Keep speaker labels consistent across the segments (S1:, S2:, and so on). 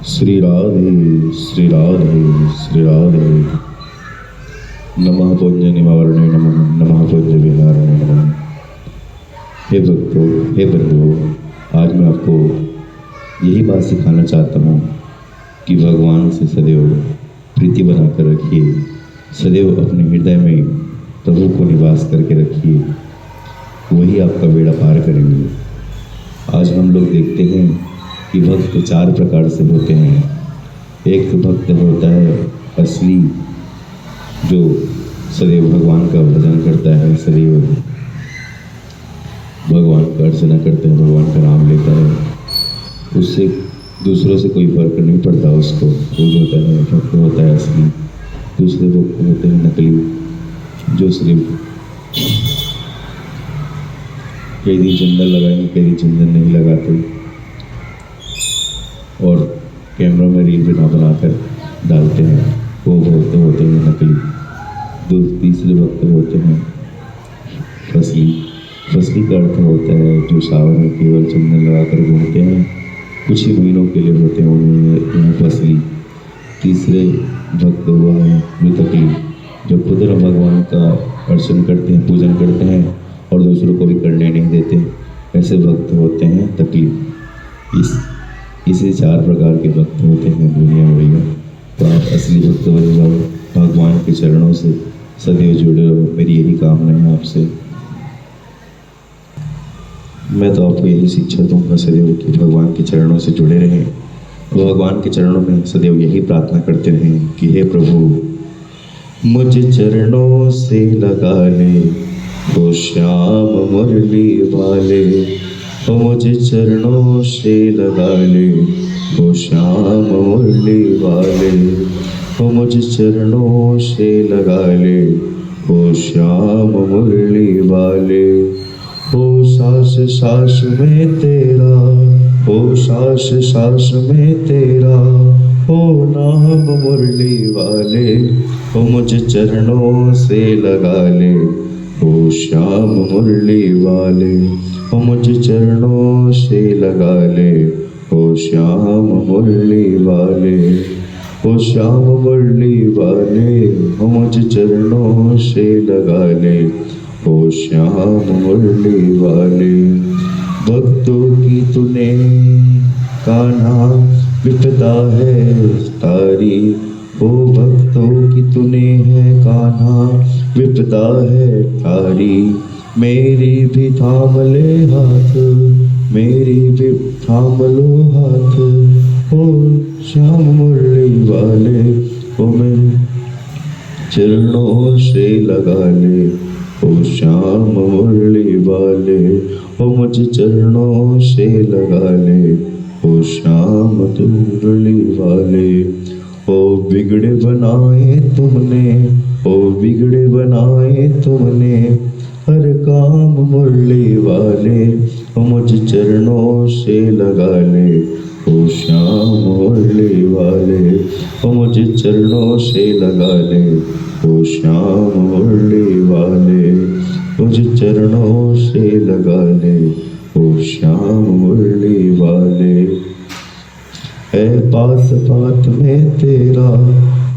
S1: श्री राधे श्री राधे श्री राधे। नमः पुंज निवारणे नमः, नमः पुंज विहारणे नमः। हे भक्तों, हे बंधुओं, आज मैं आपको यही बात सिखाना चाहता हूँ कि भगवान से सदैव प्रीति बनाकर रखिए, सदैव अपने हृदय में प्रभु को निवास करके रखिए, वही आपका बेड़ा पार करेंगे। आज हम लोग देखते हैं कि भक्त चार प्रकार से होते हैं। एक तो भक्त होता है असली, जो सदैव भगवान का भजन करता है, सदैव भगवान का अर्चना करता है, भगवान का नाम लेता है, उससे दूसरों से कोई फर्क नहीं पड़ता उसको। वो होता है भक्त, होता है असली। दूसरे भक्त होते हैं नकली, जो सिर्फ कई दिन चंदन लगाएंगे, कई दिन चंदन नहीं लगाते, और कैमरा में रील बनाकर डालते हैं, वो भक्त होते हैं नकली। तीसरे भक्त होते हैं फसली। फसली का अर्थ होता है जो सावन में केवल चंदन लगाकर घूमते हैं, कुछ ही महीनों के लिए होते हैं, उन्हें फसली। तीसरे भक्त हुआ है मृतकली, जो खुद भगवान का अर्चन करते हैं, पूजन करते हैं और दूसरों को भी करने नहीं देते, ऐसे भक्त होते हैं तकली। इसी चार प्रकार के भक्त होते हैं दुनिया में भैया। तो आप असली भक्त बन जाओ, भगवान के चरणों से सदैव जुड़े रहो, मेरी यही कामना है आपसे। मैं तो आपको यही शिक्षा दूंगा सदैव कि भगवान के चरणों से जुड़े रहें, भगवान के चरणों में सदैव यही प्रार्थना करते रहें कि हे प्रभु मुझे चरणों से लगा ले, ओ श्याम मुरली वाले। ओ मुझे चरणों से लगा ले, ओ श्याम मुरली वाले। ओ मुझे चरणों से लगा ले, ओ श्याम मुरली वाले। ओ सांस सांस में तेरा, ओ सांस सांस में तेरा, ओ नाम मुरली वाले। ओ मुझे चरणों से लगा ले, ओ श्याम मुरली वाले। ओ मुझे चरणों से लगा ले, ओ श्याम मुरली वाले। ओ श्याम मुरली वाले, ओ मुझे चरणों से लगा ले, ओ श्याम मुरली वाले। भक्तों की तूने कान्हा विपदा है तारी, ओ भक्तों की तूने है कान्हा विपदा है तारी। मेरी भी थाम ले हाथ, मेरी भी थाम लो हाथ, ओ श्याम मुरली वाले। ओ मेरे चरणों से लगा ले, ओ श्याम मुरली वाले। ओ मुझे चरणों से लगा ले, ओ श्याम मुरली वाले। ओ बिगड़े बनाए तुमने, ओ बिगड़े बनाए तुमने हर काम मुरली वाले। ओ मुझे चरणों से लगा ले, ओ श्याम मुरली वाले। ओ मुझे चरणों से लगा ले, ओ श्याम मुरली वाले। मुझे चरणों से लगा ले, ओ श्याम मुरली वाले। है पास पात में तेरा,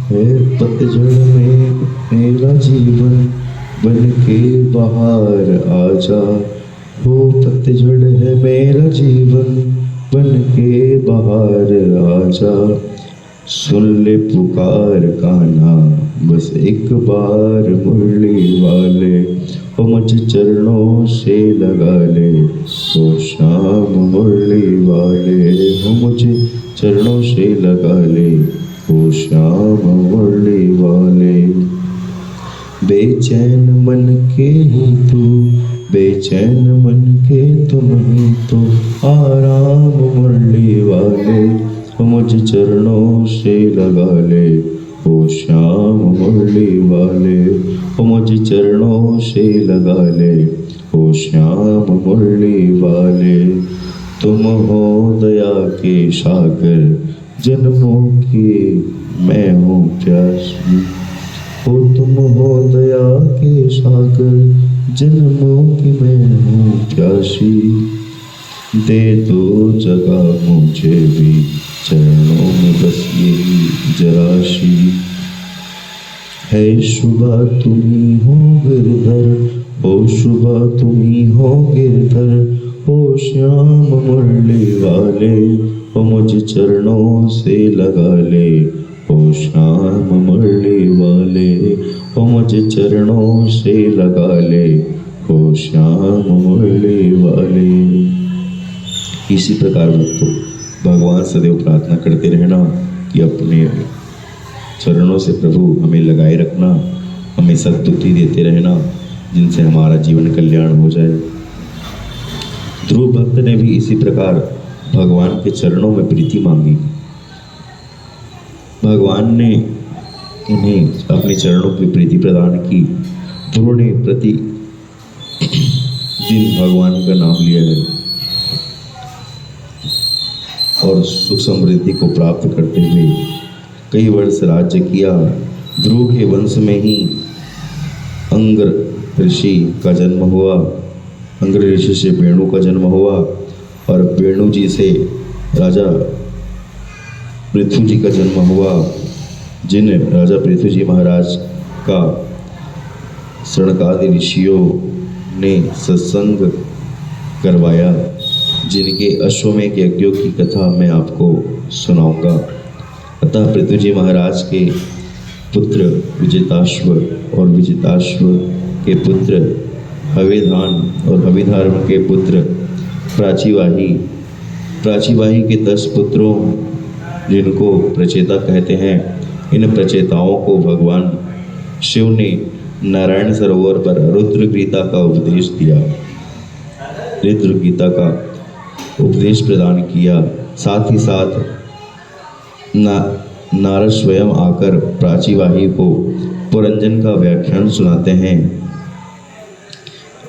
S1: है पतझड़ में मेरा जीवन, बन के बाहर आजा। हो पतझड़ है मेरा जीवन, बन के बाहर आजा। सुन ले पुकार कान्हा बस एक बार मुरली वाले। ओ मुझे चरणों से लगा ले, ओ श्याम मुरली वाले। ओ मुझे चरणों से लगा ले, ओ श्याम मुरली वाले। बेचैन मन के ही तू, बेचैन मन के तुम ही तो आराम मुरली वाले। ओ मुझे चरणों से लगा ले, ओ श्याम मुरली वाले। ओ मुझे चरणों से लगा ले, ओ श्याम मुरली वाले। तुम हो दया के सागर, जन्मों की मैं हूँ प्यासी। ओ तुम हो दया के सागर, जन्मों की मैं हूँ प्यासी। दे दो जगह मुझे भी चरणों शुभा तुम्ही हो गिरधर, ओ शुभा तुम्ही हो गिरधर, ओ श्याम मुरली वाले, ओ मुझ चरणों से लगा ले, ओ श्याम मुरली वाले, ओ मुझ चरणों से लगा ले, ओ श्याम मुरली वाले। इसी प्रकार भक्तों भगवान सदैव प्रार्थना करते रहना कि अपने चरणों से प्रभु हमें लगाए रखना, हमें सद्बुद्धि देते रहना जिनसे हमारा जीवन कल्याण हो जाए। ध्रुव भक्त ने भी इसी प्रकार भगवान के चरणों में प्रीति मांगी। भगवान ने उन्हें अपने चरणों की प्रीति प्रदान की। ध्रुव ने प्रति दिन भगवान का नाम लिया है और सुख समृद्धि को प्राप्त करते हुए कई वर्ष राज्य किया। ध्रुव के वंश में ही अंग्र ऋषि का जन्म हुआ। अंग्र ऋषि से वेणु का जन्म हुआ और वेणु जी से राजा पृथु जी का जन्म हुआ, जिन राजा पृथु जी महाराज का सनकादि ऋषियों ने सत्संग करवाया, जिनके अश्वमेध यज्ञों की कथा मैं आपको सुनाऊंगा। अतः पृथु जी महाराज के पुत्र विजिताश्व और विजिताश्व के पुत्र हविधान और हविधार्म के पुत्र प्राचीवाही, प्राचीवाही के 10 पुत्रों जिनको प्रचेता कहते हैं, इन प्रचेताओं को भगवान शिव ने नारायण सरोवर पर रुद्र गीता का उपदेश दिया, रुद्र गीता का उपदेश प्रदान किया। साथ ही साथ नारद स्वयं आकर प्राचीवाही को पुरंजन का व्याख्यान सुनाते हैं।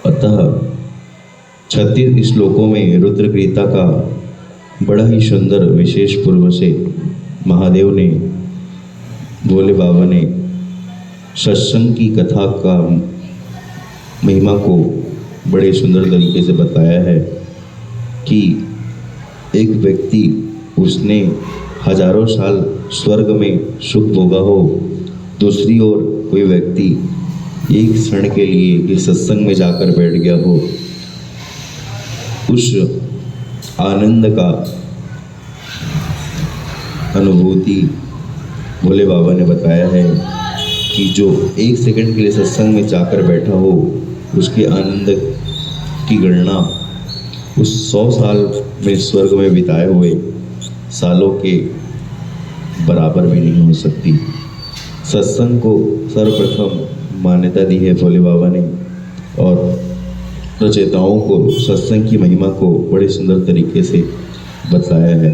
S1: अतः 36 श्लोकों में रुद्र गीता का बड़ा ही सुंदर विशेष पूर्व से महादेव ने, भोले बाबा ने सत्संग की कथा का महिमा को बड़े सुंदर तरीके से बताया है कि एक व्यक्ति उसने हजारों साल स्वर्ग में सुख भोगा हो, दूसरी ओर कोई व्यक्ति एक क्षण के लिए इस सत्संग में जाकर बैठ गया हो, उस आनंद का अनुभूति भोले बाबा ने बताया है कि जो एक सेकंड के लिए सत्संग में जाकर बैठा हो, उसके आनंद की गणना उस 100 साल में स्वर्ग में बिताए हुए सालों के बराबर भी नहीं हो सकती। सत्संग को सर्वप्रथम मान्यता दी है भोले बाबा ने और प्रचेताओं को सत्संग की महिमा को बड़े सुंदर तरीके से बताया है।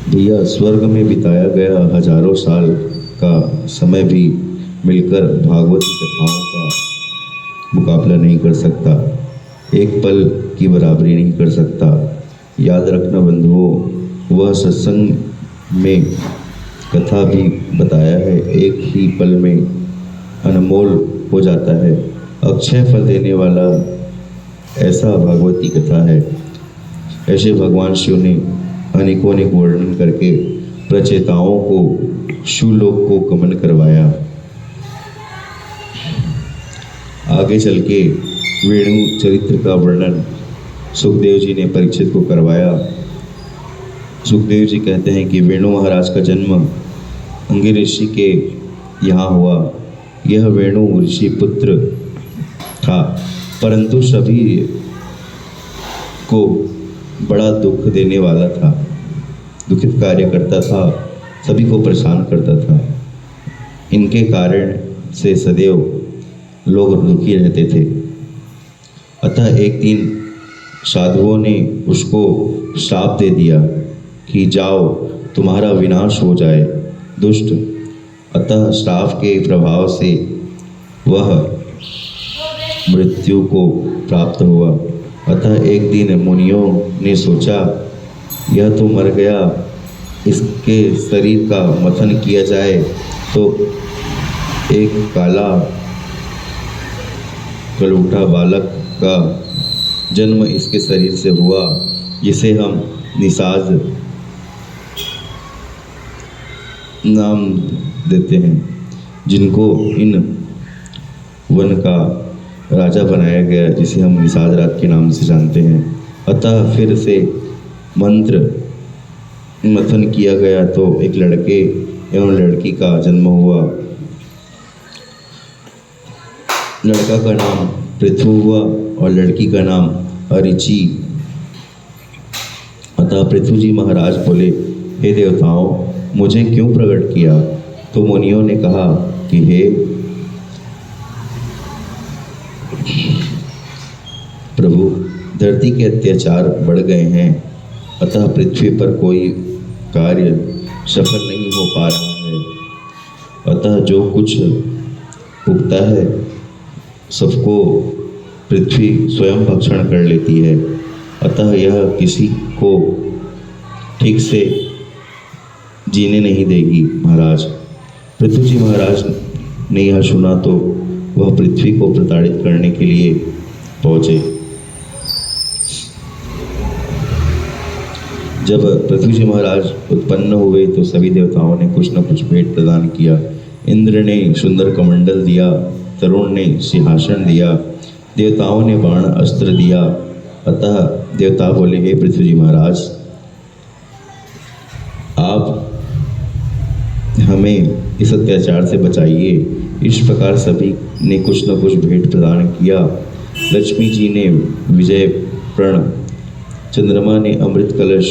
S1: भैया स्वर्ग में बिताया गया हजारों साल का समय भी मिलकर भागवत की कथाओं का मुकाबला नहीं कर सकता, एक पल की बराबरी नहीं कर सकता। याद रखना बंधुओं, वह सत्संग में कथा भी बताया है, एक ही पल में अनमोल हो जाता है, अक्षय फल देने वाला ऐसा भागवती कथा है। ऐसे भगवान शिव ने अनेकों अनेक वर्णन करके प्रचेताओं को शिवलोक को गमन करवाया। आगे चल के वेणु चरित्र का वर्णन सुखदेव जी ने परीक्षित को करवाया। सुखदेव जी कहते हैं कि वेणु महाराज का जन्म अंगिर ऋषि के यहाँ हुआ। यह वेणु ऋषि पुत्र था, परंतु सभी को बड़ा दुख देने वाला था, दुखित कार्य करता था, सभी को परेशान करता था। इनके कारण से सदैव लोग दुखी रहते थे। अतः एक दिन साधुओं ने उसको श्राप दे दिया कि जाओ तुम्हारा विनाश हो जाए, दुष्ट। अतः श्राप के प्रभाव से वह मृत्यु को प्राप्त हुआ। अतः एक दिन मुनियों ने सोचा यह तो मर गया, इसके शरीर का मथन किया जाए तो एक काला कलूटा बालक का जन्म इसके शरीर से हुआ, जिसे हम निषाद नाम देते हैं, जिनको इन वन का राजा बनाया गया, जिसे हम निषाद रात के नाम से जानते हैं। अतः फिर से मंत्र मथन किया गया तो एक लड़के एवं लड़की का जन्म हुआ। लड़का का नाम पृथु हुआ और लड़की का नाम अरिचि। अतः पृथु जी महाराज बोले, हे देवताओं, मुझे क्यों प्रकट किया? तो मुनियों ने कहा कि हे प्रभु, धरती के अत्याचार बढ़ गए हैं, अतः पृथ्वी पर कोई कार्य सफल नहीं हो पा रहा है। अतः जो कुछ उगता है सबको पृथ्वी स्वयं भक्षण कर लेती है। अतः यह किसी को ठीक से जीने नहीं देगी। महाराज पृथु जी महाराज ने यह सुना तो वह पृथ्वी को प्रताड़ित करने के लिए पहुँचे। जब पृथ्वी जी महाराज उत्पन्न हुए तो सभी देवताओं ने कुछ न कुछ भेंट प्रदान किया। इंद्र ने सुंदर कमंडल दिया, तरुण ने सिंहासन दिया, देवताओं ने बाण अस्त्र दिया। अतः देवता बोले, हे पृथ्वी जी महाराज, आप हमें इस अत्याचार से बचाइए। इस प्रकार सभी ने कुछ न कुछ भेंट प्रदान किया। लक्ष्मी जी ने विजय प्रण, चंद्रमा ने अमृत कलश,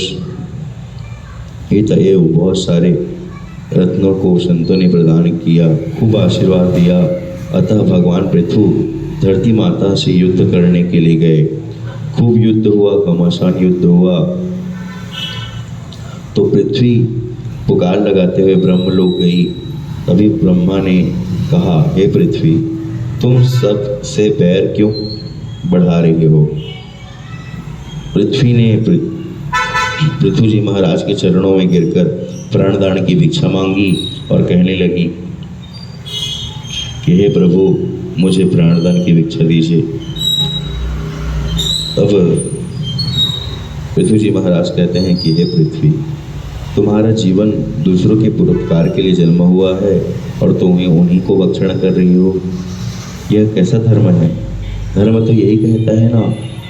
S1: एवं बहुत सारे रत्नों को संतों ने प्रदान किया, खूब आशीर्वाद दिया। अतः भगवान पृथु धरती माता से युद्ध करने के लिए गए। खूब युद्ध हुआ, घमासान युद्ध हुआ। तो पृथ्वी पुकार लगाते हुए ब्रह्मलोक गई। तभी ब्रह्मा ने कहा, हे पृथ्वी, तुम सब से बैर क्यों बढ़ा रहे हो? पृथ्वी ने पृथु जी महाराज के चरणों में गिरकर प्राणदान की भिक्षा मांगी और कहने लगी कि हे प्रभु, मुझे प्राणदान की भिक्षा दीजिए। अब पृथु जी महाराज कहते हैं कि हे पृथ्वी, तुम्हारा जीवन दूसरों के परोपकार के लिए जन्म हुआ है और तुम्हें उन्हीं को भक्षण कर रही हो। यह कैसा धर्म है? धर्म तो यही कहता है ना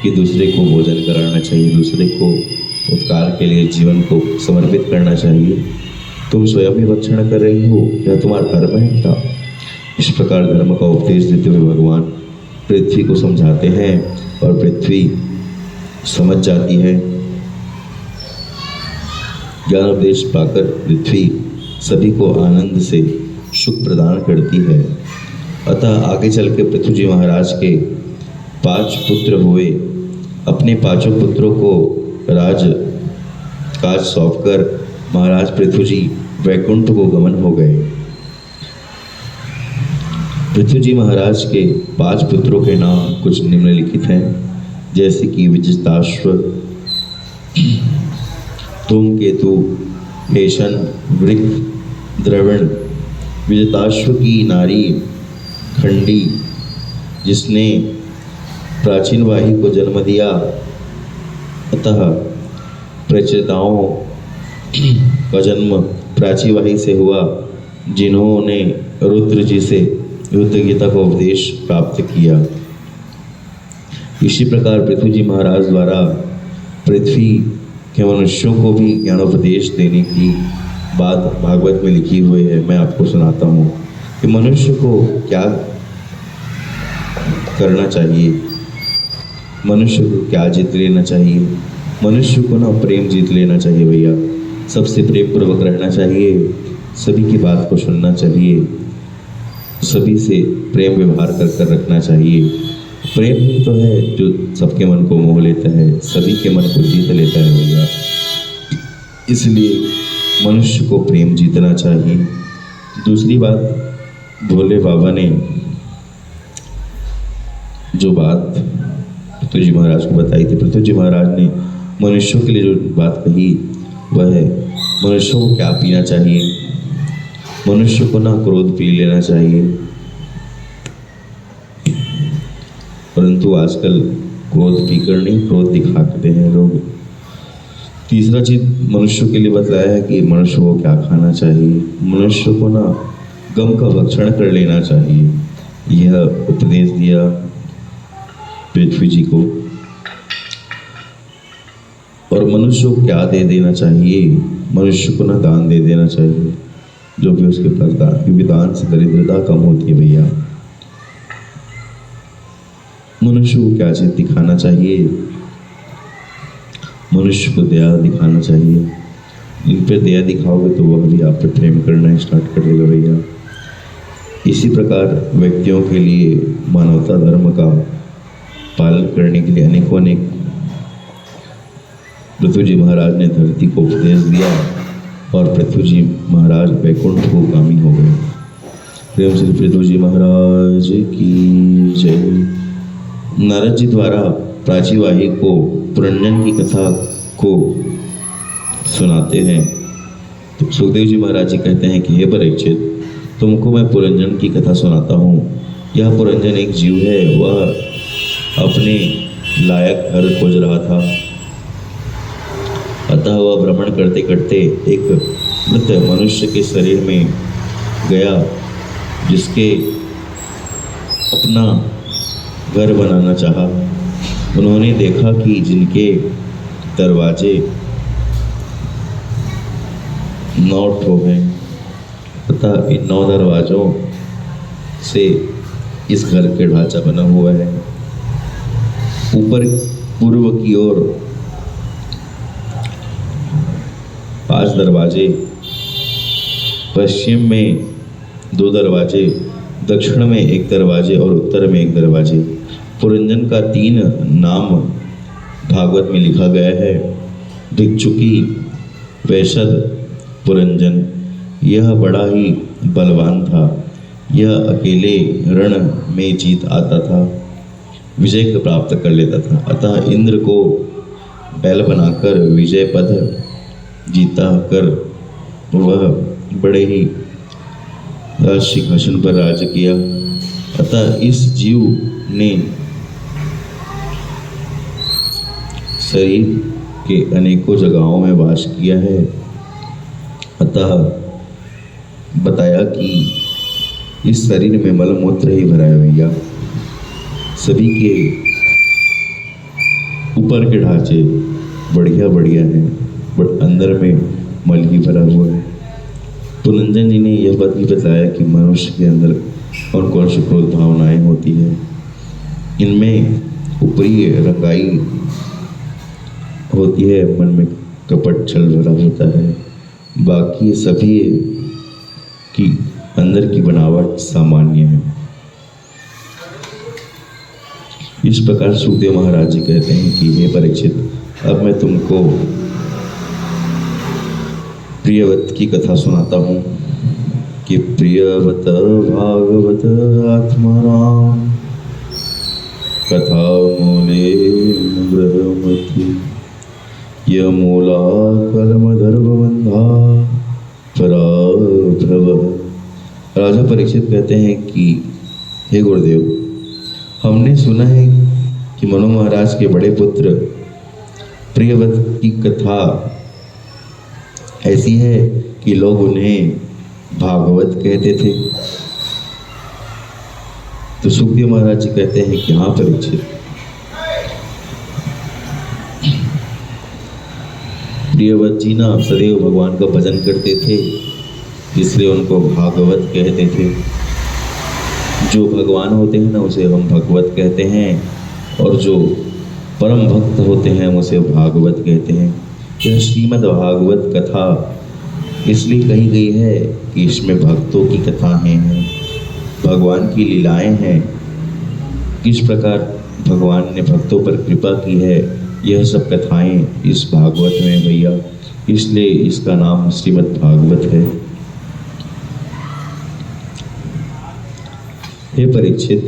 S1: कि दूसरे को भोजन कराना चाहिए, दूसरे को उपकार के लिए जीवन को समर्पित करना चाहिए। तुम स्वयं ही भक्षण कर रही हो, यह तुम्हारा धर्म है क्या? इस प्रकार धर्म का उपदेश देते हुए भगवान पृथ्वी को समझाते हैं और पृथ्वी समझ जाती है। ज्ञान उपदेश पाकर पृथ्वी सभी को आनंद से सुख प्रदान करती है। अतः आगे चल के पृथु जी महाराज के 5 पुत्र हुए। अपने 5 पुत्रों को राज काज सौंपकर महाराज पृथु जी वैकुंठ को गमन हो गए। पृथु जी महाराज के 5 पुत्रों के नाम कुछ निम्नलिखित हैं, जैसे कि विजिताश्व, धूमकेतु, हेशन, वृक, द्रविण। विजिताश्व की नारी खंडी, जिसने प्राचीन वाही को जन्म दिया। अतः प्रचेताओं का जन्म प्राची वाही से हुआ, जिन्होंने रुद्र जी से युद्ध गीता का उपदेश प्राप्त किया। इसी प्रकार पृथ्वी जी महाराज द्वारा पृथ्वी के मनुष्यों को भी ज्ञानोपदेश देने की बात भागवत में लिखी हुई है। मैं आपको सुनाता हूँ कि मनुष्य को क्या करना चाहिए, मनुष्य को क्या जीत लेना चाहिए। मनुष्य को ना प्रेम जीत लेना चाहिए भैया, सबसे प्रेम पूर्वक रहना चाहिए, सभी की बात को सुनना चाहिए, सभी से प्रेम व्यवहार कर कर रखना चाहिए। प्रेम ही तो है जो सबके मन को मोह लेता है, सभी के मन को जीत लेता है भैया। इसलिए मनुष्य को प्रेम जीतना चाहिए। दूसरी बात, भोले बाबा ने जो बात पृथु जी महाराज को बताई थी, पृथु जी महाराज ने मनुष्यों के लिए जो बात कही वह है मनुष्यों को क्या पीना चाहिए। मनुष्य को ना क्रोध पी लेना चाहिए, परंतु आजकल क्रोध पीकर नहीं, क्रोध दिखाते हैं लोग। तीसरा चीज मनुष्य के लिए बतलाया है कि मनुष्य को क्या खाना चाहिए। मनुष्य को ना गम का भक्षण कर लेना चाहिए, यह उपदेश दिया पृथ्वी जी को। और मनुष्य को क्या दे देना चाहिए, मनुष्य को ना दान दे देना चाहिए, जो भी उसके पास दान, क्योंकि दान से दरिद्रता कम होती है भैया। मनुष्य को क्या चीज दिखाना चाहिए, मनुष्य को दया दिखाना चाहिए। इन पर दया दिखाओगे तो वह भी आप पे प्रेम करना स्टार्ट कर देगा भैया। इसी प्रकार व्यक्तियों के लिए मानवता धर्म का पालन करने के लिए अनेकों अनेक पृथ्वी जी महाराज ने धरती को उपदेश दिया और पृथ्वी जी महाराज वैकुंठ को गामी हो गए। प्रेम श्री पृथ्वी जी महाराज की जय। नारद जी द्वारा प्राचीवाही को पुरंजन की कथा को सुनाते हैं तो सुखदेव जी महाराज जी कहते हैं कि हे परीक्षित, तुमको मैं पुरंजन की कथा सुनाता हूँ। यह पुरंजन एक जीव है, वह अपने लायक घर खोज रहा था। अतः वह भ्रमण करते करते एक मृत मनुष्य के शरीर में गया, जिसके अपना घर बनाना चाहा। उन्होंने देखा कि जिनके दरवाजे 9 ठो हैं, अतः इन 9 दरवाजों से इस घर के ढांचा बना हुआ है। ऊपर पूर्व की ओर 5 दरवाजे, पश्चिम में 2 दरवाजे, दक्षिण में 1 दरवाजे और उत्तर में 1 दरवाजे। पुरंजन का 3 नाम भागवत में लिखा गया है। भिक्षुकी, वैशद, पुरंजन। यह बड़ा ही बलवान था। यह अकेले रण में जीत आता था, विजय प्राप्त कर लेता था। अतः इंद्र को बैल बनाकर विजय पद जीता कर वह बड़े ही सिंहासन पर राज किया। अतः इस जीव ने शरीर के अनेकों जगहों में वास किया है। अतः बताया कि इस शरीर में मलमूत्र ही भरा है भैया। सभी के ऊपर के ढांचे बढ़िया बढ़िया हैं, बट अंदर में मल ही भरा हुआ है। पुरंजन जी ने यह बात भी बताया कि मनुष्य के अंदर कौन कौन सी क्रोध भावनाएं होती है। इनमें ऊपरी रंगाई होती है, मन में कपट छल भरा होता है, बाकी सभी की अंदर की बनावट सामान्य है। इस प्रकार सुखदेव महाराज जी कहते हैं कि हे परीक्षित, अब मैं तुमको प्रियव्रत की कथा सुनाता हूँ कि प्रियव्रत भागवत आत्माराम कथा मूले ब्रह्मति यमूला कलमधर्मबंधा पराभ्रव। राजा परीक्षित कहते हैं कि हे गुरुदेव, हमने सुना है कि मनु महाराज के बड़े पुत्र प्रियव्रत की कथा ऐसी है कि लोग उन्हें भागवत कहते थे। तो सुखदेव महाराज जी कहते हैं कि हाँ परीक्षित, प्रियव्रत जी ना सदैव भगवान का भजन करते थे, इसलिए उनको भागवत कहते थे। जो भगवान होते हैं ना उसे हम भगवत कहते हैं, और जो परम भक्त होते हैं उसे भागवत कहते हैं। यह श्रीमद् भागवत कथा इसलिए कही गई है कि इसमें भक्तों की कथाएं हैं, भगवान की लीलाएं हैं, किस प्रकार भगवान ने भक्तों पर कृपा की है, यह सब कथाएं इस भागवत में भैया, इसलिए इसका नाम श्रीमद् भागवत है। हे परीक्षित,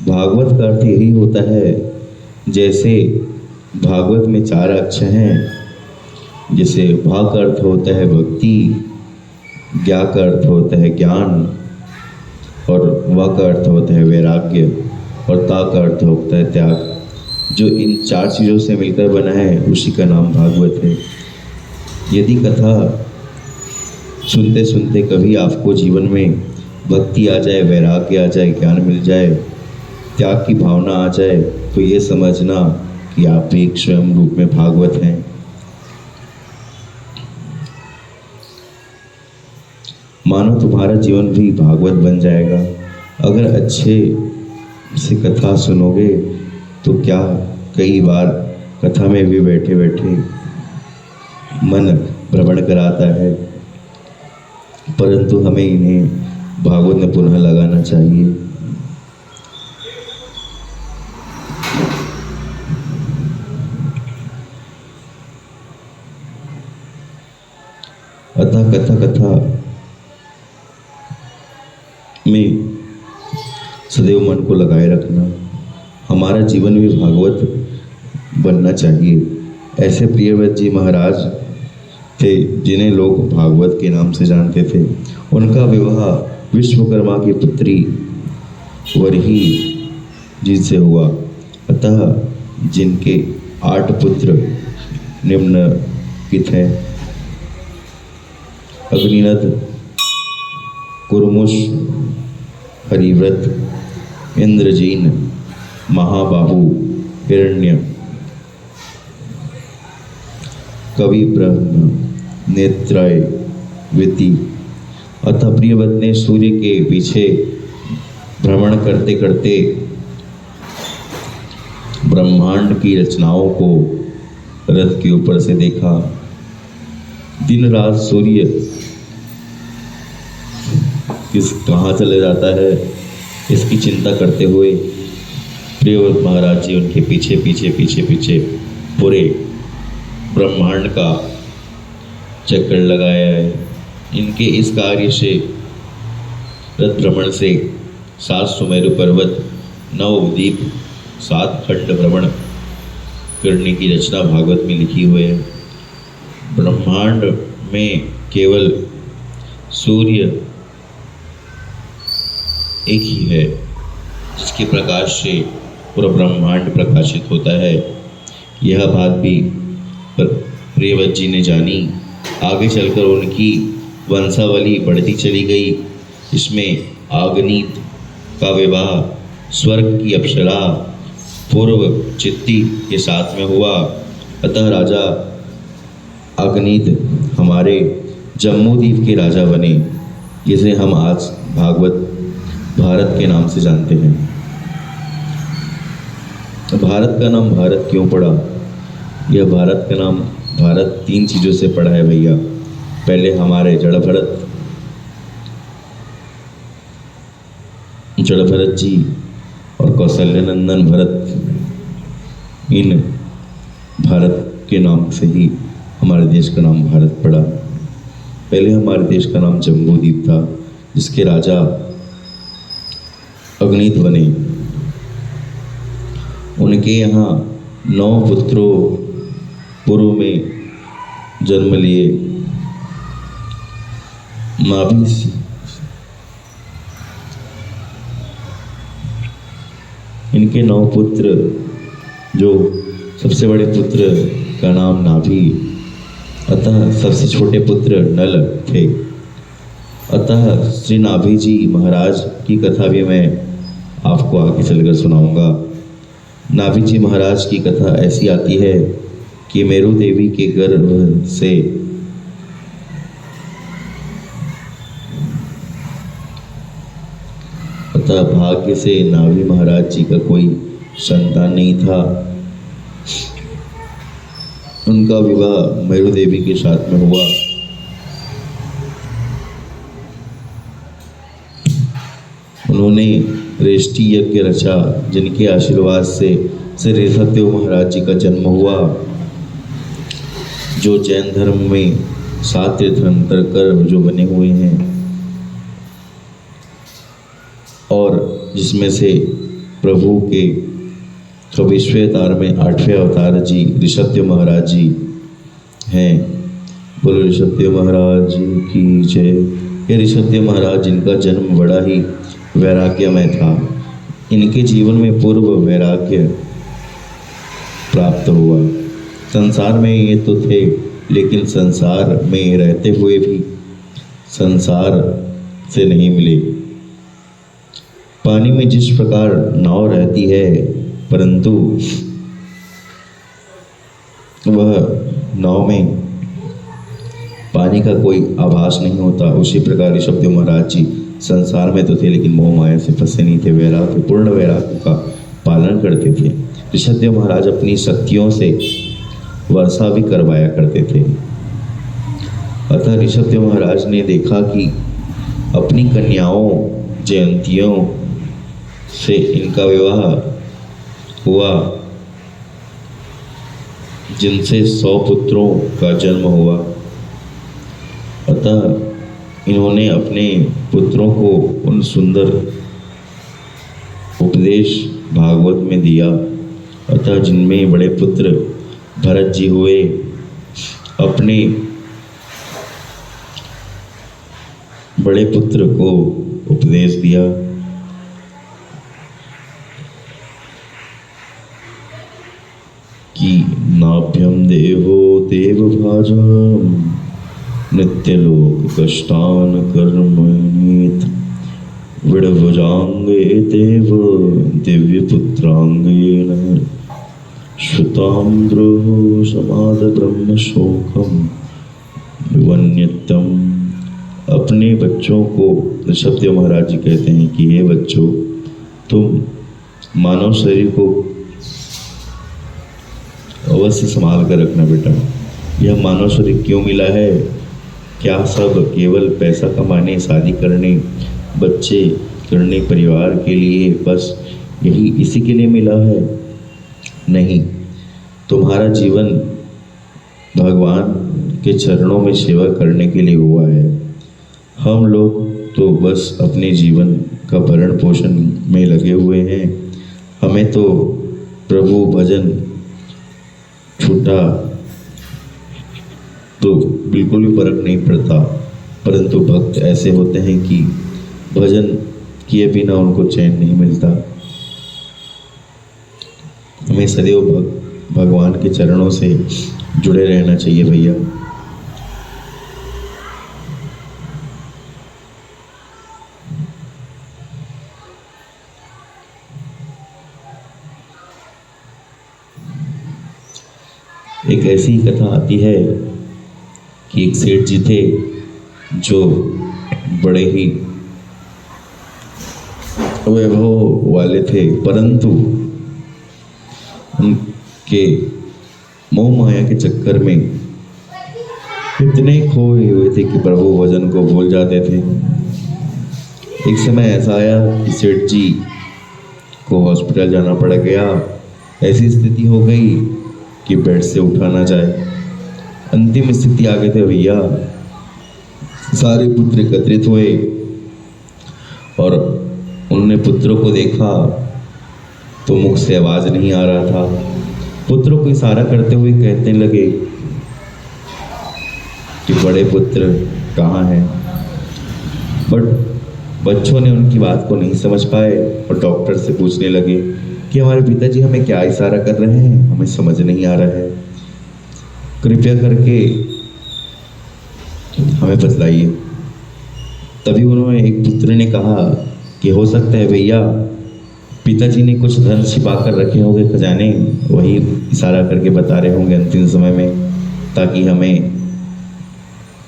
S1: भागवत का अर्थ यही होता है, जैसे भागवत में 4 अक्षर हैं, जैसे भा का अर्थ होता है भक्ति, ज्ञा का अर्थ होता है ज्ञान, और वा का अर्थ होता है वैराग्य, और ता का अर्थ होता है त्याग। जो इन 4 चीज़ों से मिलकर बना है उसी का नाम भागवत है। यदि कथा सुनते सुनते कभी आपको जीवन में भक्ति आ जाए, वैराग्य आ जाए, ज्ञान मिल जाए, त्याग की भावना आ जाए, तो ये समझना कि आप भी एक स्वयं रूप में भागवत हैं। मानो तुम्हारा जीवन भी भागवत बन जाएगा। अगर अच्छे से कथा सुनोगे तो क्या कई बार कथा में भी बैठे बैठे मन भ्रमण कराता है, परंतु हमें इन्हें भागवत में पुनः लगाना चाहिए। अतः कथा में सदैव मन को लगाए रखना, हमारा जीवन भी भागवत बनना चाहिए। ऐसे प्रियव्रत जी महाराज थे जिन्हें लोग भागवत के नाम से जानते थे। उनका विवाह विश्वकर्मा की पुत्री वरही जी से हुआ। अतः जिनके 8 पुत्र निम्नलिखित हैं: अग्निनद, कुरुमुश, हरिव्रत, इंद्रजीन, महाबाहु, हिरण्य, कवि ब्रह्म, नेत्रय, विति। अतः प्रियव्रत ने सूर्य के पीछे भ्रमण करते करते ब्रह्मांड की रचनाओं को रथ के ऊपर से देखा। दिन रात सूर्य कहाँ चले जाता है, इसकी चिंता करते हुए प्रियव्रत महाराज जी उनके पीछे पीछे पीछे पीछे पूरे ब्रह्मांड का चक्कर लगाया है। इनके इस कार्य से, रथ भ्रमण से 7 सुमेरु पर्वत, 9 द्वीप, 7 खंड भ्रमण करने की रचना भागवत में लिखी हुई है। ब्रह्मांड में केवल सूर्य एक ही है जिसके प्रकाश से पूरा ब्रह्मांड प्रकाशित होता है। यह बात भी प्रियव्रत जी ने जानी। आगे चलकर उनकी वंशावली बढ़ती चली गई। इसमें आगनीत का विवाह स्वर्ग की अप्सरा पूर्व चित्ती के साथ में हुआ। अतः राजा अग्नित हमारे जम्बूद्वीप के राजा बने, जिसे हम आज भागवत भारत के नाम से जानते हैं। भारत का नाम भारत क्यों पड़ा? यह भारत का नाम भारत 3 चीज़ों से पड़ा है भैया। पहले हमारे जड़ भरत जी और कौशल्य नंदन भरत, इन भारत के नाम से ही हमारे देश का नाम भारत पड़ा। पहले हमारे देश का नाम जम्बूद्वीप था, जिसके राजा अग्नित बने। उनके यहाँ 9 पुत्रों पूर्व में जन्म लिए। नाभि इनके 9 पुत्र, जो सबसे बड़े पुत्र का नाम नाभि, अतः सबसे छोटे पुत्र नल थे। अतः श्री नाभि जी महाराज की कथा भी मैं आपको आगे चलकर सुनाऊंगा। नाभि जी महाराज की कथा ऐसी आती है कि मेरु देवी के गर्भ से अतः भाग्य से नाभि महाराज जी का कोई संतान नहीं था। उनका विवाह मेरु देवी के साथ में हुआ। उन्होंने रेष्टि यज्ञ रचा, जिनके आशीर्वाद से श्री ऋषभदेव महाराज जी का जन्म हुआ, जो जैन धर्म में 7 तीर्थंकर कर जो बने हुए हैं, और जिसमें से प्रभु के 24वें अवतार में 8वें अवतार जी ऋषभदेव महाराज जी हैं। बोलो ऋषभदेव महाराज जी की जय। ये ऋषभदेव महाराज जिनका जन्म बड़ा ही वैराग्यमय था। इनके जीवन में पूर्व वैराग्य प्राप्त हुआ। संसार में ये तो थे, लेकिन संसार में रहते हुए भी संसार से नहीं मिले। पानी में जिस प्रकार नाव रहती है परंतु वह नाव में पानी का कोई आभास नहीं होता, उसी प्रकार ऋषभदेव महाराज जी संसार में तो थे लेकिन मोह माया से फंसे नहीं थे। वैराग्य, पूर्ण वैराग्य का पालन करते थे। ऋषभदेव महाराज अपनी शक्तियों से वर्षा भी करवाया करते थे। अतः ऋषभदेव महाराज ने देखा कि अपनी कन्याओं जयंतियों से इनका विवाह हुआ, जिनसे 100 पुत्रों का जन्म हुआ। अतः इन्होंने अपने पुत्रों को उन सुंदर उपदेश भागवत में दिया। अतः जिनमें बड़े पुत्र भरत जी हुए, अपने बड़े पुत्र को उपदेश दिया। कि नाभ्यम देहो देव भाजम नित्यलोक कष्टान कर्मणीत विड़भुजांगे देव दिव्य पुत्रांगेन श्रुताम्द्रो समाद ब्रह्म शोकम विवन्यतम। अपने बच्चों को ऋषभदेव महाराज जी कहते हैं कि हे बच्चों, तुम मानव शरीर को अवश्य संभाल कर रखना बेटा। यह मानव शरीर क्यों मिला है? क्या सब केवल पैसा कमाने, शादी करने, बच्चे करने, परिवार के लिए बस यही इसी के लिए मिला है? नहीं, तुम्हारा जीवन भगवान के चरणों में सेवा करने के लिए हुआ है। हम लोग तो बस अपने जीवन का भरण पोषण में लगे हुए हैं। हमें तो प्रभु भजन छूटा तो बिल्कुल भी फर्क नहीं पड़ता, परंतु भक्त ऐसे होते हैं कि भजन किए बिना उनको चैन नहीं मिलता। हमें सदैव भगवान के चरणों से जुड़े रहना चाहिए भैया। एक ऐसी कथा आती है कि एक सेठ जी थे जो बड़े ही वैभव वाले थे, परंतु उनके मोह माया के चक्कर में इतने खोए हुए थे कि प्रभु भजन को भूल जाते थे। एक समय ऐसा आया कि सेठ जी को हॉस्पिटल जाना पड़ गया। ऐसी स्थिति हो गई कि बेड से उठा ना जाए। अंतिम स्थिति आ गए थे भैया। सारे पुत्र एकत्रित हुए और उन्होंने पुत्रों को देखा तो मुख से आवाज नहीं आ रहा था। पुत्रों को इशारा करते हुए कहने लगे कि बड़े पुत्र कहाँ हैं? बट बच्चों ने उनकी बात को नहीं समझ पाए और डॉक्टर से पूछने लगे कि हमारे पिताजी हमें क्या इशारा कर रहे हैं, हमें समझ नहीं आ रहा है, कृपया करके हमें बतलाइए। तभी उन्होंने एक पुत्र ने कहा कि हो सकता है भैया पिताजी ने कुछ धन छिपा कर रखे होंगे खजाने, वही इशारा करके बता रहे होंगे अंतिम समय में, ताकि हमें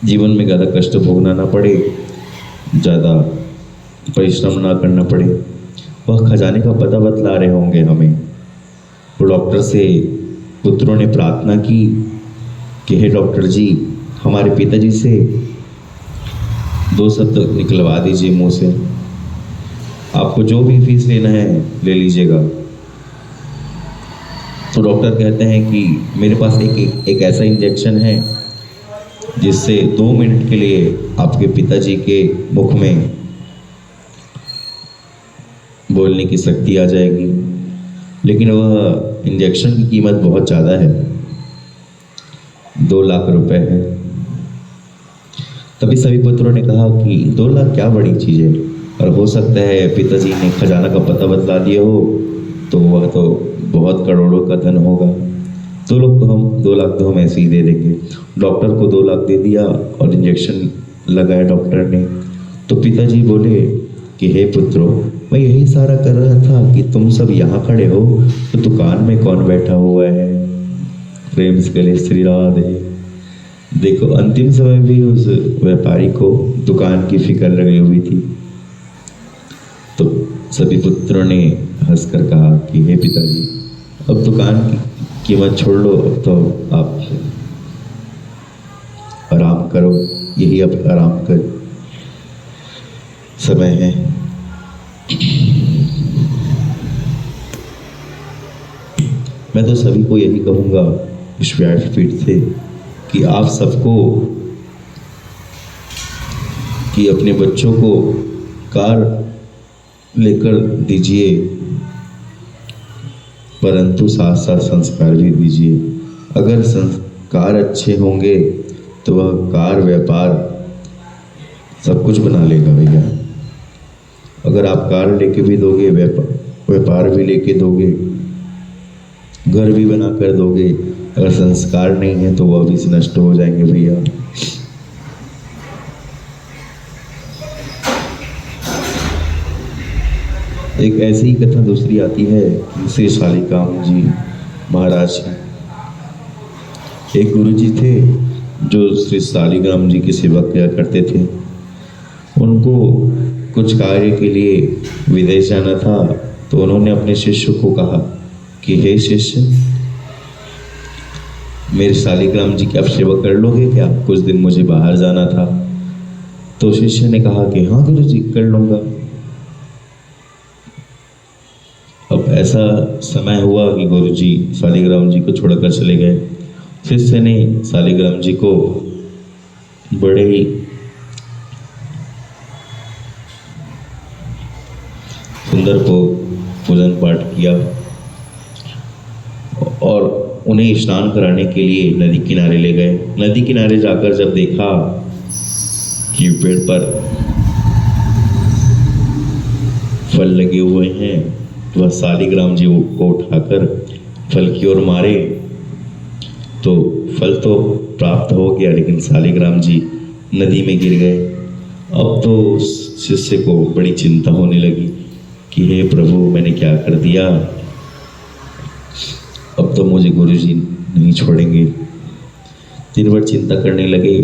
S1: जीवन में ज़्यादा कष्ट भोगना ना पड़े, ज़्यादा परिश्रम ना करना पड़े। वह खजाने का पता बतला रहे होंगे हमें। तो डॉक्टर से पुत्रों ने प्रार्थना की कि हे डॉक्टर जी, हमारे पिताजी से 2 शब्द निकलवा दीजिए मुंह से, आपको जो भी फीस लेना है ले लीजिएगा। तो डॉक्टर कहते हैं कि मेरे पास एक ऐसा इंजेक्शन है जिससे 2 मिनट के लिए आपके पिताजी के मुख में बोलने की शक्ति आ जाएगी, लेकिन वह इंजेक्शन की कीमत बहुत ज़्यादा है, 2 लाख रुपए है। तभी सभी पुत्रों ने कहा कि 2 लाख क्या बड़ी चीज़ है, और हो सकता है पिताजी ने खजाना का पता बतला दिया हो तो वह तो बहुत करोड़ों का धन होगा। दो लाख तो हम ऐसे ही दे देंगे। डॉक्टर को 2 लाख दे दिया और इंजेक्शन लगाया डॉक्टर ने। तो पिताजी बोले कि हे पुत्रों, मैं यही सारा कर रहा था कि तुम सब यहाँ खड़े हो, तो दुकान में कौन बैठा हुआ है। प्रेम से गले श्री राधे। देखो अंतिम समय भी उस व्यापारी को दुकान की फिक्र लगी हुई थी। तो सभी पुत्रों ने हंसकर कहा कि हे पिताजी, अब दुकान की कीमत छोड़ लो, अब तो आप आराम करो, यही अब आराम कर समय है। मैं तो सभी को यही कहूँगा इस व्यासपीठ से कि आप सबको कि अपने बच्चों को कार लेकर दीजिए, परंतु साथ साथ संस्कार भी दीजिए। अगर संस्कार अच्छे होंगे तो वह कार व्यापार सब कुछ बना लेगा भैया। अगर आप कार लेके भी दोगे, व्यापार भी लेके दोगे, घर भी बना कर दोगे, अगर संस्कार नहीं है तो वह भी नष्ट हो जाएंगे भैया। एक ऐसी ही कथा दूसरी आती है श्री शालिग्राम जी महाराज। एक गुरु जी थे जो श्री शालिग्राम जी की सेवा किया करते थे। उनको कुछ कार्य के लिए विदेश जाना था, तो उन्होंने अपने शिष्य को कहा कि हे शिष्य, मेरे शालिग्राम जी की आप सेवा कर लोगे क्या? कुछ दिन मुझे बाहर जाना था। तो शिष्य ने कहा कि हाँ गुरु जी, कर लूँगा। अब ऐसा समय हुआ कि गुरु जी शालिग्राम जी को छोड़कर चले गए। शिष्य ने शालिग्राम जी को बड़े ही सुंदर को पूजन पाठ किया और उन्हें स्नान कराने के लिए नदी किनारे ले गए। नदी किनारे जाकर जब देखा कि पेड़ पर फल लगे हुए हैं, तो वह शालिग्राम जी को उठाकर फल की ओर मारे, तो फल तो प्राप्त हो गया, लेकिन शालिग्राम जी नदी में गिर गए। अब तो शिष्य को बड़ी चिंता होने लगी कि हे प्रभु, मैंने क्या कर दिया, अब तो मुझे गुरुजी नहीं छोड़ेंगे। दिन भर चिंता करने लगे।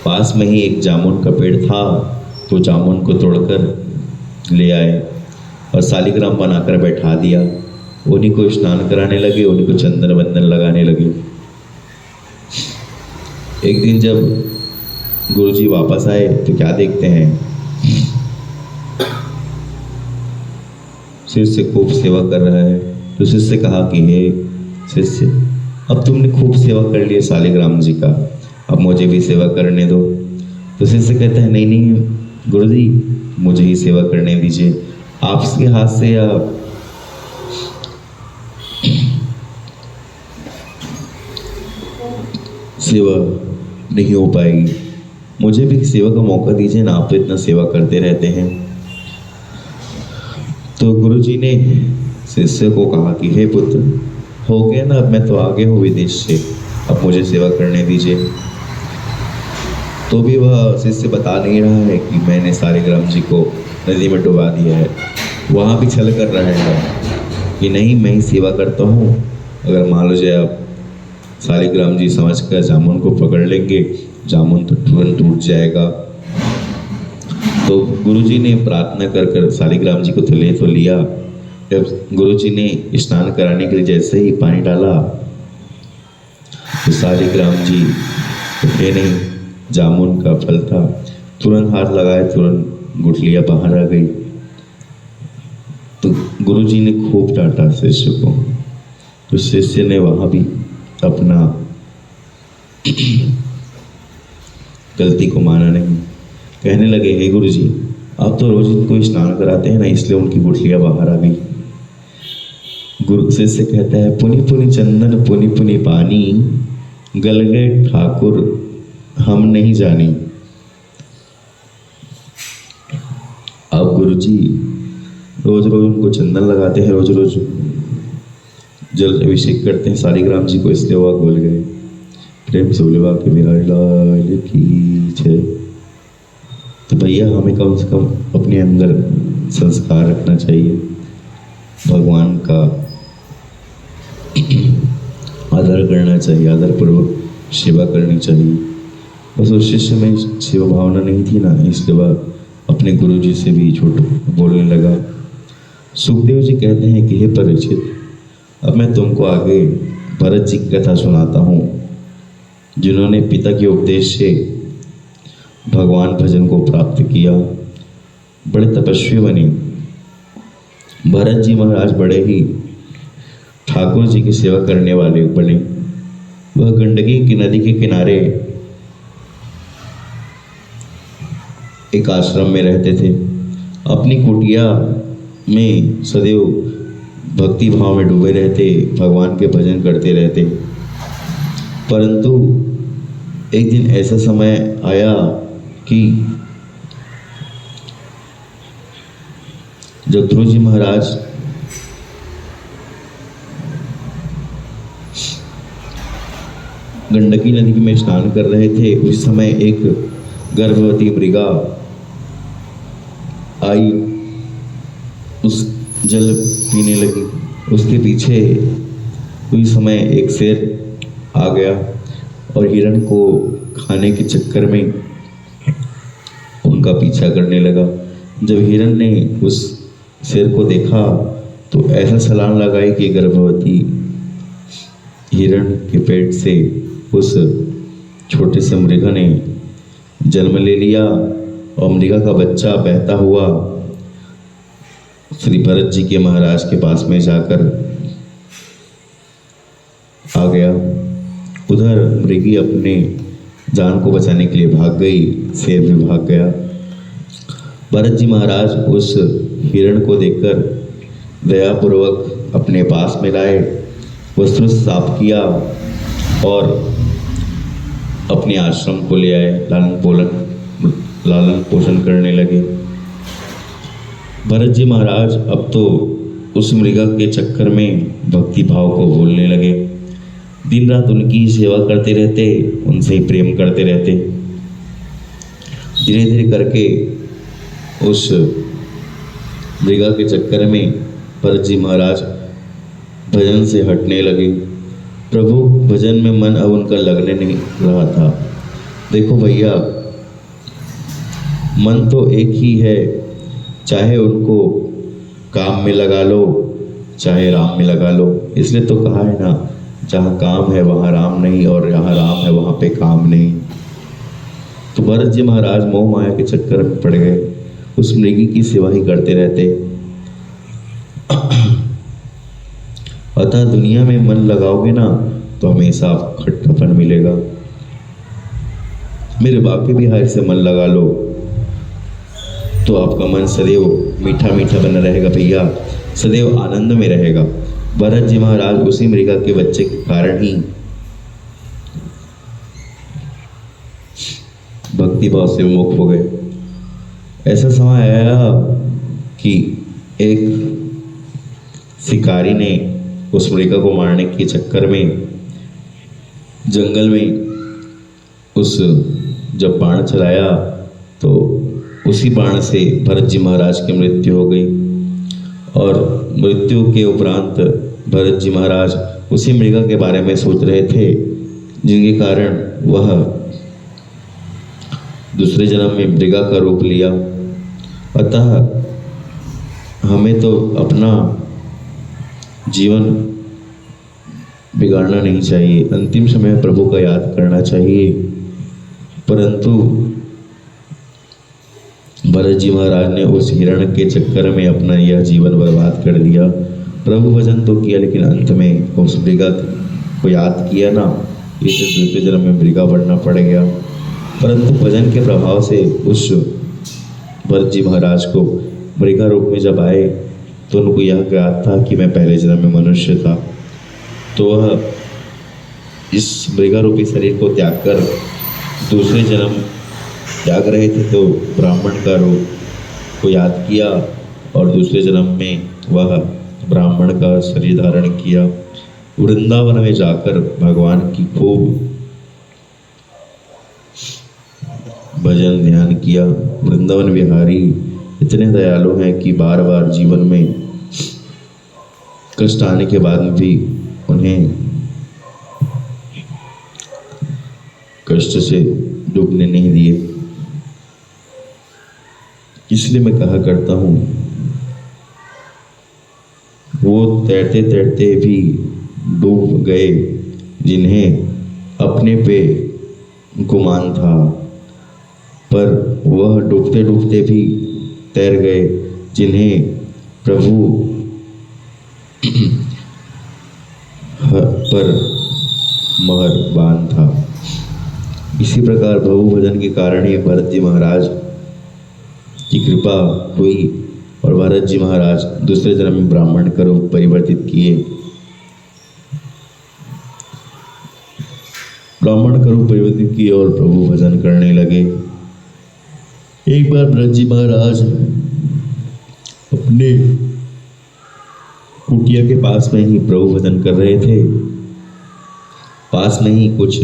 S1: पास में ही एक जामुन का पेड़ था, तो जामुन को तोड़कर ले आए और शालिग्राम बनाकर बैठा दिया। उन्हीं को स्नान कराने लगे, उन्हीं को चंदन वंदन लगाने लगे। एक दिन जब गुरुजी वापस आए तो क्या देखते हैं, शिष्य खूब सेवा कर रहा है। तो शिष्य कहा कि हे शिष्य, अब तुमने खूब सेवा कर लिया शालिग्राम जी का, अब मुझे भी सेवा करने दो। तो शिष्य कहता है नहीं नहीं गुरुजी, मुझे ही सेवा करने दीजिए। आपके हाथ से या सेवा नहीं हो पाएगी, मुझे भी सेवा का मौका दीजिए ना, आप तो इतना सेवा करते रहते हैं। तो गुरुजी ने शिष्य को कहा कि हे पुत्र, हो गया ना, अब मैं तो आ गया हूँ विदेश से, अब मुझे सेवा करने दीजिए। तो भी वह शिष्य बता नहीं रहा है कि मैंने शालिग्राम जी को नदी में डुबा दिया है। वहाँ भी छल कर रहा है कि नहीं, मैं ही सेवा करता हूँ। अगर मान लो जाए आप शालिग्राम जी समझकर जामुन को पकड़ लेंगे, जामुन तो तुरंत टूट जाएगा। तो गुरुजी ने प्रार्थना कर कर शालिग्राम जी को तो ले तो लिया। जब गुरुजी ने स्नान कराने के लिए जैसे ही पानी डाला, तो शालिग्राम जी तो थे नहीं, जामुन का फल था। तुरंत हाथ लगाए, तुरंत गुठलियाँ बाहर आ गई। तो गुरुजी ने खूब डांटा शिष्य को। तो शिष्य ने वहाँ भी अपना गलती को माना नहीं। कहने लगे हे गुरुजी, आप तो रोज इनको स्नान कराते हैं ना, इसलिए उनकी गुठलियाँ बाहर आ गई। गुरु शिष्य कहता है पुनि पुनि चंदन पुनि पुनि पानी, गल गए ठाकुर हम नहीं जानी। अब गुरुजी रोज रोज उनको चंदन लगाते हैं, रोज रोज जल अभिषेक करते हैं सालिग्राम जी को, इसलिए वह बोल गए। प्रेम से बोले बाके बिहारी लाल की जय। तो भैया हमें कम से कम अपने अंदर संस्कार रखना चाहिए, भगवान का आदर करना चाहिए, आदरपूर्वक सेवा करनी चाहिए। बस उस शिष्य में सेवा भावना नहीं थी ना, इसलिए वह अपने गुरु जी से भी झूठ बोलने लगा। सुखदेव जी कहते हैं कि हे परीक्षित, अब मैं तुमको आगे भरत जी की कथा सुनाता हूँ, जिन्होंने पिता के उपदेश से भगवान भजन को प्राप्त किया, बड़े तपस्वी बने। भरत जी महाराज बड़े ही ठाकुर जी की सेवा करने वाले बने। वह गंडकी की नदी के किनारे एक आश्रम में रहते थे। अपनी कुटिया में सदैव भक्ति भाव में डूबे रहते, भगवान के भजन करते रहते। परंतु एक दिन ऐसा समय आया कि जब ध्रुव जी महाराज गंडकी नदी में स्नान कर रहे थे, उस समय एक गर्भवती मृगा आई, उस जल पीने लगी। उसके पीछे उस समय एक शेर आ गया और हिरण को खाने के चक्कर में उनका पीछा करने लगा। जब हिरण ने उस शेर को देखा तो ऐसा छलांग लगाई कि गर्भवती हिरण के पेट से उस छोटे से मृगा ने जन्म ले लिया और मृगा का बच्चा बहता हुआ श्री भरत जी के महाराज के पास में जाकर आ गया। उधर मृगी अपने जान को बचाने के लिए भाग गई, शेर भी भाग गया। भरत जी महाराज उस हिरण को देखकर दयापूर्वक अपने पास में लाए, वस्त्र साफ किया और अपने आश्रम को ले आए, लालन पोषण करने लगे। भरत जी महाराज अब तो उस मृगा के चक्कर में भक्ति भाव को भूलने लगे। दिन रात उनकी सेवा करते रहते, उनसे ही प्रेम करते रहते। धीरे धीरे करके उस मृगा के चक्कर में भरत जी महाराज भजन से हटने लगे। प्रभु भजन में मन अब उनका लगने नहीं रहा था। देखो भैया, मन तो एक ही है, चाहे उनको काम में लगा लो, चाहे राम में लगा लो। इसलिए तो कहा है ना, जहाँ काम है वहाँ राम नहीं, और जहाँ राम है वहाँ पे काम नहीं। तो भरत जी महाराज मोह माया के चक्कर में पड़ गए, उस मृगी की सेवा ही करते रहते। अतः दुनिया में मन लगाओगे ना तो हमेशा खट्टापन मिलेगा। मेरे बाकी बिहार से मन लगा लो तो आपका मन सदैव मीठा मीठा बना रहेगा भैया, सदैव आनंद में रहेगा। भरत जी महाराज उसी मृगा के बच्चे के कारण ही भक्ति भाव से विमुख हो गए। ऐसा समय आया कि एक शिकारी ने उस मृगा को मारने के चक्कर में जंगल में उस जब बाण चलाया तो उसी बाण से भरत जी महाराज की मृत्यु हो गई। और मृत्यु के उपरांत भरत जी महाराज उसी मृगा के बारे में सोच रहे थे, जिनके कारण वह दूसरे जन्म में मृगा का रूप लिया। अतः हमें तो अपना जीवन बिगाड़ना नहीं चाहिए, अंतिम समय प्रभु का याद करना चाहिए। परंतु भरत जी महाराज ने उस हिरण के चक्कर में अपना यह जीवन बर्बाद कर दिया। प्रभु भजन तो किया, लेकिन अंत में उस मृगा को याद किया ना, इसे दूसरे जन्म में मृगा बनना पड़ गया। परंतु भजन के प्रभाव से उस भरत जी महाराज को मृगा रूप में जब आए तो उनको यह ज्ञात था कि मैं पहले जन्म में मनुष्य था। तो वह इस मृगा रूपी शरीर को त्याग कर दूसरे जन्म त्याग रहे थे, तो ब्राह्मण का रूप को याद किया और दूसरे जन्म में वह ब्राह्मण का शरीर धारण किया। वृंदावन में जाकर भगवान की खूब भजन ध्यान किया। वृंदावन विहारी इतने दयालु हैं कि बार बार जीवन में कष्ट आने के बाद भी उन्हें कष्ट से डूबने नहीं दिए। इसलिए मैं कहा करता हूँ, वो तैरते तैरते भी डूब गए जिन्हें अपने पे गुमान था, पर वह डूबते डूबते भी तैर गए जिन्हें प्रभु पर मेहरबान था। इसी प्रकार प्रभु भजन के कारण ही भरत जी महाराज की कृपा हुई और भरत जी महाराज दूसरे जन्म में ब्राह्मण का रूप परिवर्तित किए। ब्राह्मण का रूप परिवर्तित किए और प्रभु भजन करने लगे। एक बार भरत जी महाराज अपने कुटिया के पास में ही प्रभु भजन कर रहे थे। पास में ही कुछ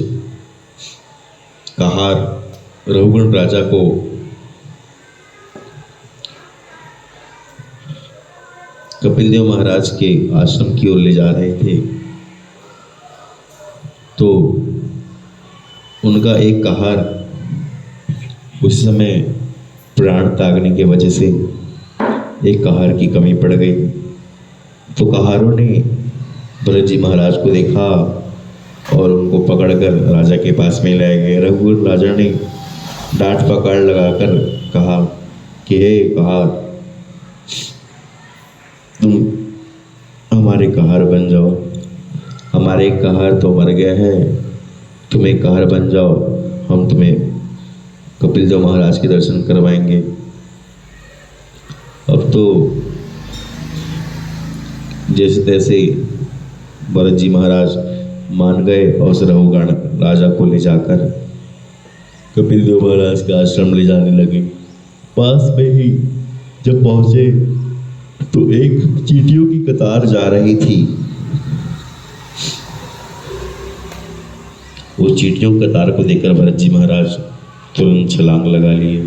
S1: कहार रघुगण राजा को कपिल देव महाराज के आश्रम की ओर ले जा रहे थे, तो उनका एक कहार उस समय प्राण त्यागने की वजह से एक कहार की कमी पड़ गई। तो कहारों ने भरत जी महाराज को देखा और उनको पकड़कर राजा के पास में लाए गए। रघुवर राजा ने डांट पकड़ लगाकर कहा कि हे कहार, तुम हमारे कहार बन जाओ। हमारे एक कहार तो मर गया है, तुम एक कहार बन जाओ, हम तुम्हें कपिल देव महाराज के दर्शन करवाएंगे। अब तो जैसे तैसे भरत जी महाराज मान गए और उस रघुगण राजा को ले जाकर कपिल देव महाराज का आश्रम ले जाने लगे। पास में ही जब पहुंचे तो एक चींटियों की कतार जा रही थी। वो चींटियों की कतार को देखकर भरत जी महाराज तुरंत छलांग लगा लिए।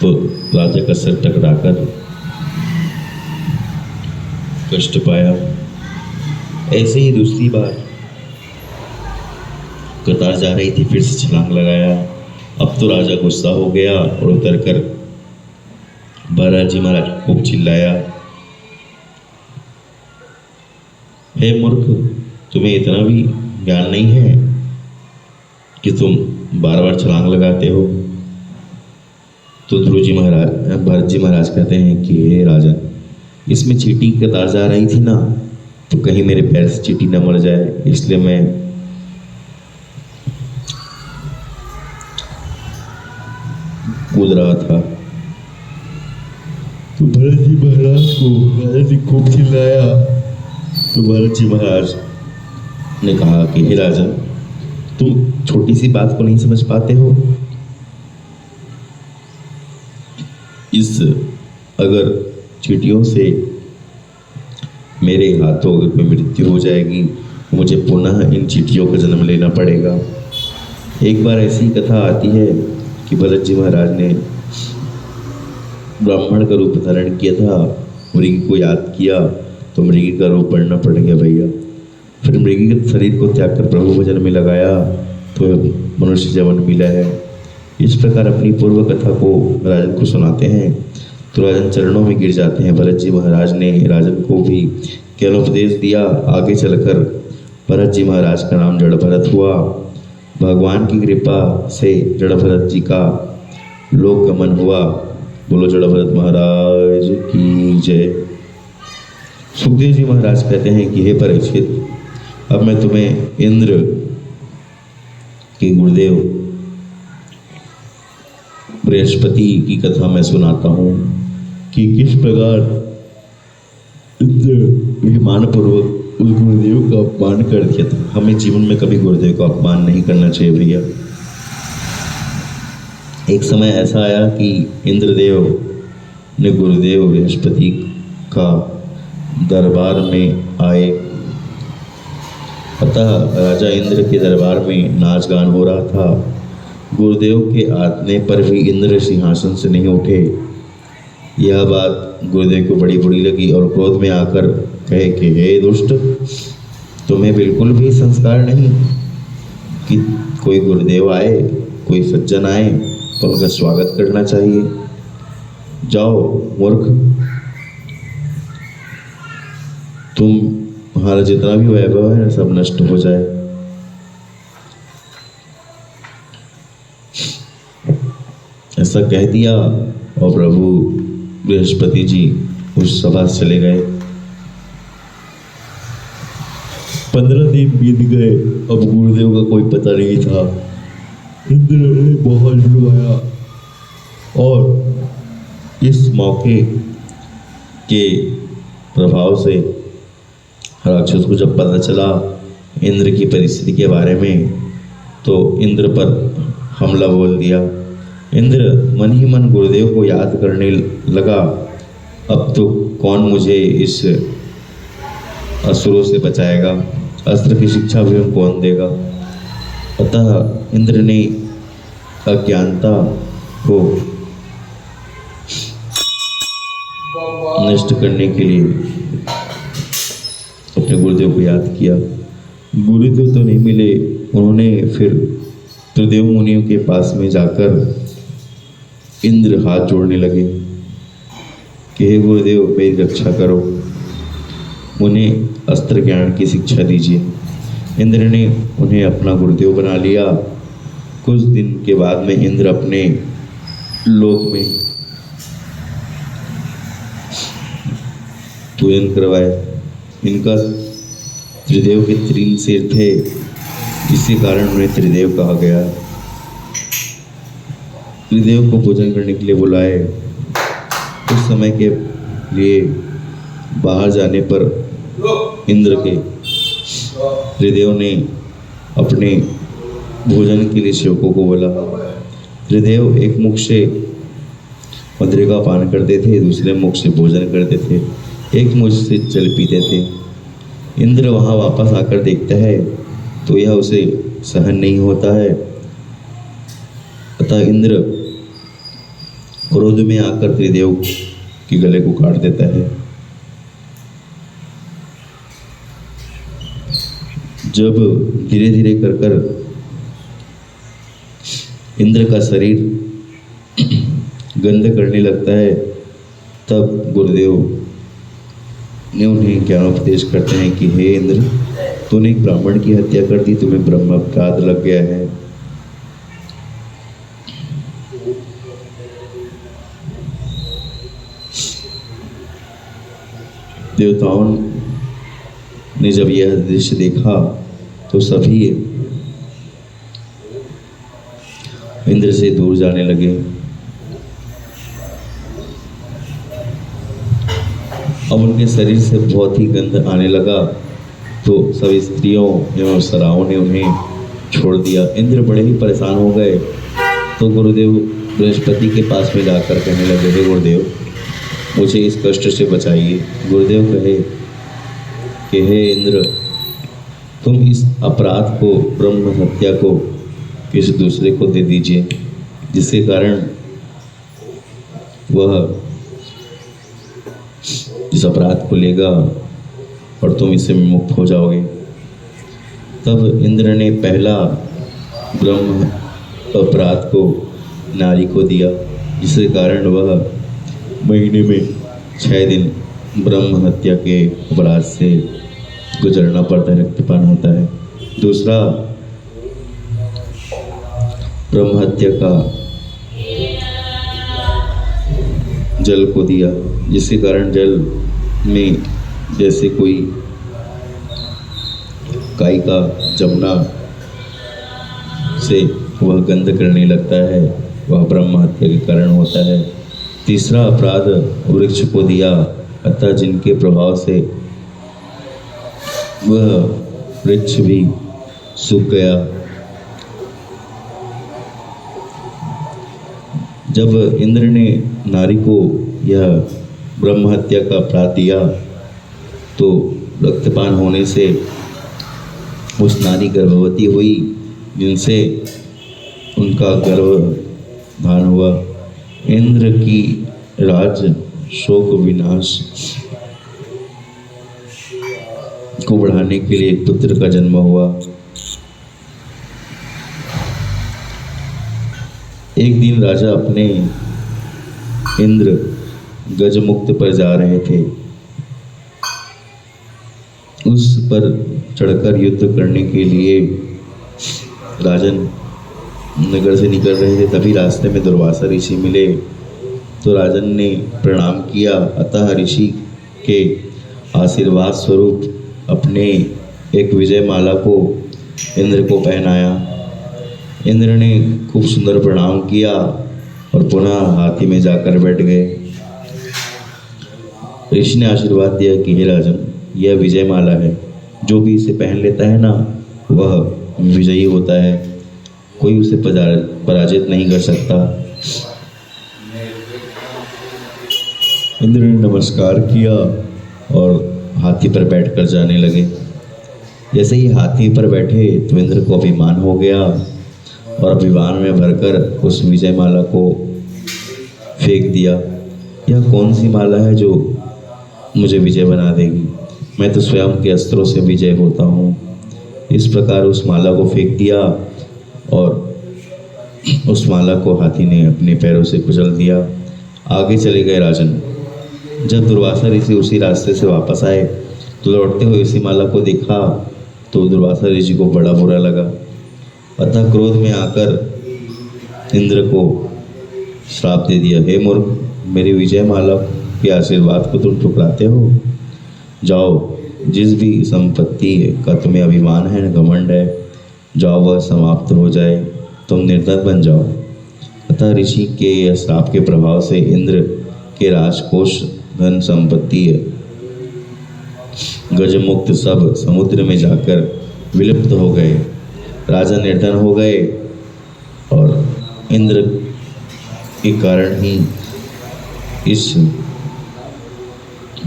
S1: तो राजा का सिर टकराकर कष्ट पाया। ऐसे ही दूसरी बार कतार जा रही थी, फिर से छलांग लगाया। अब तो राजा गुस्सा हो गया और उतरकर भरत जी महाराज खूब चिल्लाया, हे मूर्ख, तुम्हें इतना भी ज्ञान नहीं है कि तुम बार बार छलांग लगाते हो। तो ध्रुव जी महाराज भरत जी महाराज कहते हैं कि हे राजन, इसमें चींटी की कतार जा रही थी ना, तो कहीं मेरे पैर से चींटी न मर जाए, इसलिए मैं कूद रहा था। तो भरत जी महाराज को राजा ने खूब चिल्लाया। तो भरत जी महाराज ने कहा कि हे राजन, तुम छोटी सी बात को नहीं समझ पाते हो। इस अगर चींटियों से मेरे हाथों में मृत्यु हो जाएगी, मुझे पुनः इन चींटियों का जन्म लेना पड़ेगा। एक बार ऐसी कथा आती है कि भरत जी महाराज ने ब्राह्मण का रूप धारण किया था, मृगी को याद किया तो मृगी का रूप पढ़ना पड़ गया भैया। फिर मृगी के शरीर को त्याग कर प्रभु भजन में लगाया तो मनुष्य जीवन मिला है। इस प्रकार अपनी पूर्व कथा को राजन को सुनाते हैं तो राजन चरणों में गिर जाते हैं। भरत जी महाराज ने राजन को भी ज्ञानोपदेश दिया। आगे चलकर भरत जी महाराज का नाम जड़ भरत हुआ। भगवान की कृपा से जड़ भरत जी का लोक गमन हुआ। बोलो जड़ भरत महाराज की जय। सुखदेव जी महाराज कहते हैं कि हे परीक्षित, अब मैं तुम्हें इंद्र के गुरुदेव बृहस्पति की कथा मैं सुनाता हूँ कि किस प्रकार अभिमान पूर्वक उस गुरुदेव का अपमान कर दिया था। हमें जीवन में कभी गुरुदेव का अपमान नहीं करना चाहिए भैया। एक समय ऐसा आया कि इंद्रदेव ने गुरुदेव बृहस्पति का दरबार में आए अतः राजा इंद्र के दरबार में नाच गान हो रहा था। गुरुदेव के आने पर भी इंद्र सिंहासन से नहीं उठे। यह बात गुरुदेव को बड़ी बुरी लगी और क्रोध में आकर कहे कि हे दुष्ट, तुम्हें बिल्कुल भी संस्कार नहीं कि कोई गुरुदेव आए, कोई सज्जन आए तो उनका स्वागत करना चाहिए। जाओ मूर्ख, तुम्हारा जितना भी वैभव है सब नष्ट हो जाए। ऐसा कह दिया और प्रभु बृहस्पति जी उस सभा से चले गए। 15 दिन बीत गए, अब गुरुदेव का कोई पता नहीं था। इंद्र ने बहुत डरवाया और इस मौके के प्रभाव से राक्षस को जब पता चला इंद्र की परिस्थिति के बारे में, तो इंद्र पर हमला बोल दिया। इंद्र मन ही मन गुरुदेव को याद करने लगा, अब तो कौन मुझे इस असुरों से बचाएगा, अस्त्र की शिक्षा भी हम कौन देगा। अतः इंद्र ने अज्ञानता को नष्ट करने के लिए अपने गुरुदेव को याद किया। गुरुदेव तो नहीं मिले। उन्होंने फिर त्रिदेव मुनियों के पास में जाकर इंद्र हाथ जोड़ने लगे कि हे गुरुदेव, मेरी रक्षा करो, उन्हें अस्त्र ज्ञान की शिक्षा दीजिए। इंद्र ने उन्हें अपना गुरुदेव बना लिया। कुछ दिन के बाद में इंद्र अपने लोक में पूजन करवाए। इनका त्रिदेव के 3 सिर थे, इसी कारण उन्हें त्रिदेव कहा गया। त्रिदेव को पूजन करने के लिए बुलाए। कुछ समय के लिए बाहर जाने पर इंद्र के त्रिदेव ने अपने भोजन के लिए सेवकों को बोला। त्रिदेव एक मुख से मदिरा का पान करते थे, दूसरे मुख से भोजन करते थे, एक मुख से जल पीते थे। इंद्र वहाँ वापस आकर देखता है तो यह उसे सहन नहीं होता है। अतः इंद्र क्रोध में आकर त्रिदेव के गले को काट देता है। जब धीरे धीरे कर इंद्र का शरीर गंध करने लगता है, तब गुरुदेव ने उन्हें ज्ञानोपदेश करते हैं कि हे इंद्र, तूने एक ब्राह्मण की हत्या कर दी, तुम्हें ब्रह्म अपराध लग गया है। देवताओं ने जब यह दृश्य देखा तो सभी इंद्र से दूर जाने लगे। अब उनके शरीर से बहुत ही गंध आने लगा, तो सभी स्त्रियों एवं सराओं ने उन्हें छोड़ दिया। इंद्र बड़े ही परेशान हो गए, तो गुरुदेव बृहस्पति के पास में जाकर कहने लगे, हे गुरुदेव, मुझे इस कष्ट से बचाइए। गुरुदेव कहे कि हे इंद्र, तुम इस अपराध को, ब्रह्म हत्या को किसी दूसरे को दे दीजिए, जिसके कारण वह इस अपराध को लेगा और तुम इससे मुक्त हो जाओगे। तब इंद्र ने पहला ब्रह्म अपराध को नारी को दिया, जिसके कारण वह महीने में 6 दिन ब्रह्म हत्या के अपराध से गुजरना पड़ता है, रक्तपान होता है। दूसरा ब्रह्म हत्या का जल को दिया, जिसके कारण जल में जैसे कोई गाय का जमुना से वह गंध करने लगता है, वह ब्रह्म हत्या के कारण होता है। तीसरा अपराध वृक्ष को दिया, अतः जिनके प्रभाव से वह वृक्ष भी सूख गया। जब इंद्र ने नारी को यह ब्रह्म हत्या का अपराध दिया, तो रक्तपान होने से उस नारी गर्भवती हुई जिनसे उनका गर्भधान हुआ। इंद्र की राज शोक विनाश को बढ़ाने के लिए एक पुत्र का जन्म हुआ। एक दिन राजा अपने इंद्र गजमुक्त पर जा रहे थे। उस पर चढ़कर युद्ध करने के लिए राजन नगर से निकल रहे थे। तभी रास्ते में दुर्वासा ऋषि मिले तो राजन ने प्रणाम किया। अतः ऋषि के आशीर्वाद स्वरूप अपने एक विजय माला को इंद्र को पहनाया। इंद्र ने खूब सुंदर प्रणाम किया और पुनः हाथी में जाकर बैठ गए। ऋषि ने आशीर्वाद दिया कि हे राजन, यह विजय माला है, जो भी इसे पहन लेता है ना वह विजयी होता है, कोई उसे पराजित नहीं कर सकता। इंद्र ने नमस्कार किया और हाथी पर बैठकर जाने लगे। जैसे ही हाथी पर बैठे तो इंद्र को अभिमान हो गया और अभिमान में भरकर उस विजय माला को फेंक दिया। यह कौन सी माला है जो मुझे विजय बना देगी? मैं तो स्वयं के अस्त्रों से विजय होता हूँ। इस प्रकार उस माला को फेंक दिया और उस माला को हाथी ने अपने पैरों से कुचल दिया। आगे चले गए राजन। जब दुर्वासा ऋषि उसी रास्ते से वापस आए तो लौटते हुए उसी माला को देखा तो दुर्वासा ऋषि को बड़ा बुरा लगा। अतः क्रोध में आकर इंद्र को श्राप दे दिया, हे मूर्ख, मेरी विजय माला के आशीर्वाद को तुम ठुकराते हो। जाओ, जिस भी संपत्ति का तुम्हें अभिमान है, घमंड है, जाओ वह समाप्त हो जाए, तुम निर्धन बन जाओ। अतः ऋषि के यह श्राप के प्रभाव से इंद्र के राजकोष, धन संपत्ति, गजमुक्त सब समुद्र में जाकर विलुप्त हो गए। राजा निर्धन हो गए और इंद्र के कारण ही इस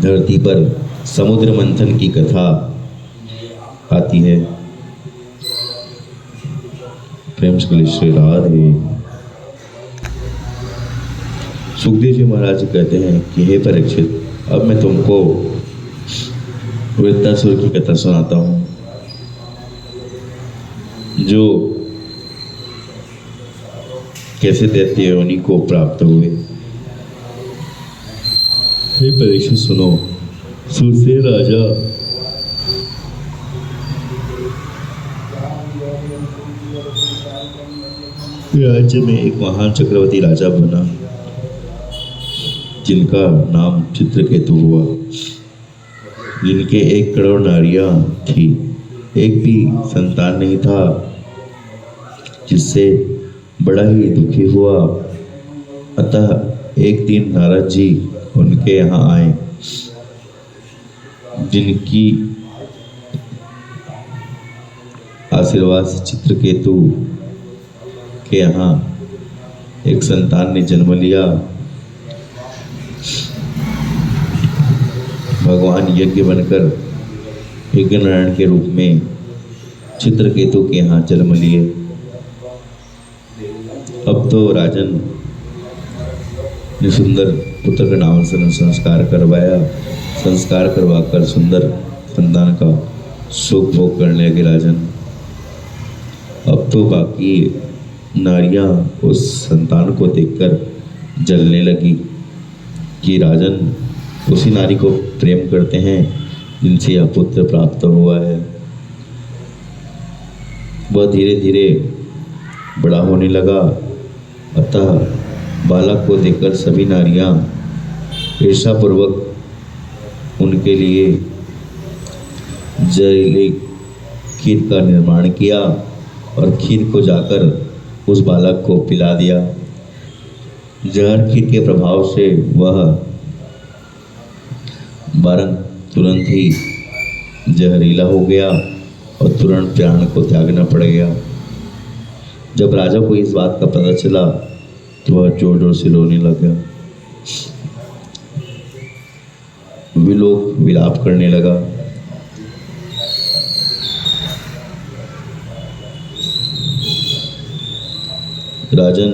S1: धरती पर समुद्र मंथन की कथा आती है। प्रेम से श्री राधे। सुखदेव जी महाराज कहते हैं कि हे परीक्षित, अब मैं तुमको वृत्तासुर की कथा सुनाता हूँ, जो कैसे दैत्य योनि को प्राप्त हुए। हे परीक्षित सुनो। सुरसेन राजा राज्य में एक महान चक्रवर्ती राजा बना जिनका नाम चित्रकेतु हुआ। जिनके 1 करोड़ नारियां थी, एक भी संतान नहीं था, जिससे बड़ा ही दुखी हुआ। अतः एक दिन नारद जी उनके यहाँ आए, जिनकी आशीर्वाद से चित्रकेतु के यहाँ एक संतान ने जन्म लिया। भगवान यज्ञ बनकर यज्ञनारायण के रूप में चित्रकेतु के यहाँ जन्म लिए। अब तो राजन ने सुंदर पुत्र का नाम संस्कार करवाया। संस्कार करवाकर सुंदर संतान का सुख भोग करने लगे राजन। अब तो बाकी नारियां उस संतान को देखकर जलने लगी कि राजन उसी नारी को प्रेम करते हैं जिनसे यह पुत्र प्राप्त हुआ है। वह धीरे धीरे बड़ा होने लगा। अतः बालक को देखकर सभी नारियां ईर्ष्यापूर्वक उनके लिए जहरीले खीर का निर्माण किया और खीर को जाकर उस बालक को पिला दिया। जहर खीर के प्रभाव से वह बालक तुरंत ही जहरीला हो गया और तुरंत प्राण को त्यागना पड़ गया। जब राजा को इस बात का पता चला तो वह जोर जोर से रोने लगा। विलाप करने लगा। राजन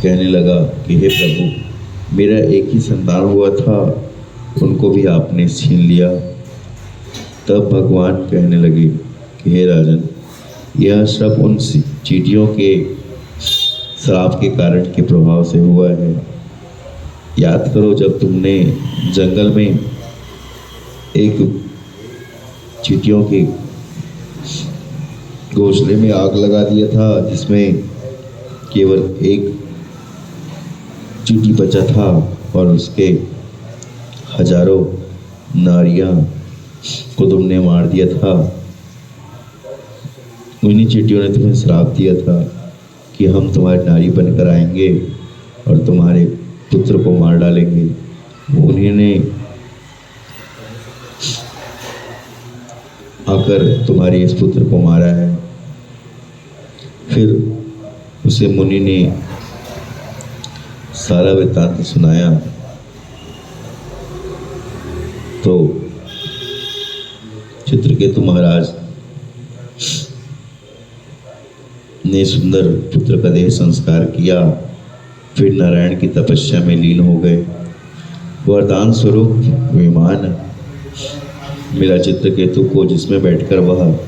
S1: कहने लगा कि हे प्रभु, मेरा एक ही संतान हुआ था, उनको भी आपने छीन लिया। तब भगवान कहने लगे कि हे राजन, यह सब उन चींटियों के श्राप के कारण के प्रभाव से हुआ है। याद करो, जब तुमने जंगल में एक चींटियों के घोंसले में आग लगा दिया था, जिसमें केवल एक चींटी बचा था और उसके हजारों नारियां को तुमने मार दिया था। उन्हीं चींटियों ने तुम्हें श्राप दिया था कि हम तुम्हारी नारी बनकर आएंगे और तुम्हारे पुत्र को मार डालेंगे। उन्हीं ने आकर तुम्हारे इस पुत्र को मारा है। फिर उसे मुनि ने सारा वृत्तांत सुनाया तो चित्रकेतु महाराज ने सुंदर पुत्र का देह संस्कार किया, फिर नारायण की तपस्या में लीन हो गए। वरदान स्वरूप विमान मिला चित्रकेतु को, जिसमें बैठकर वह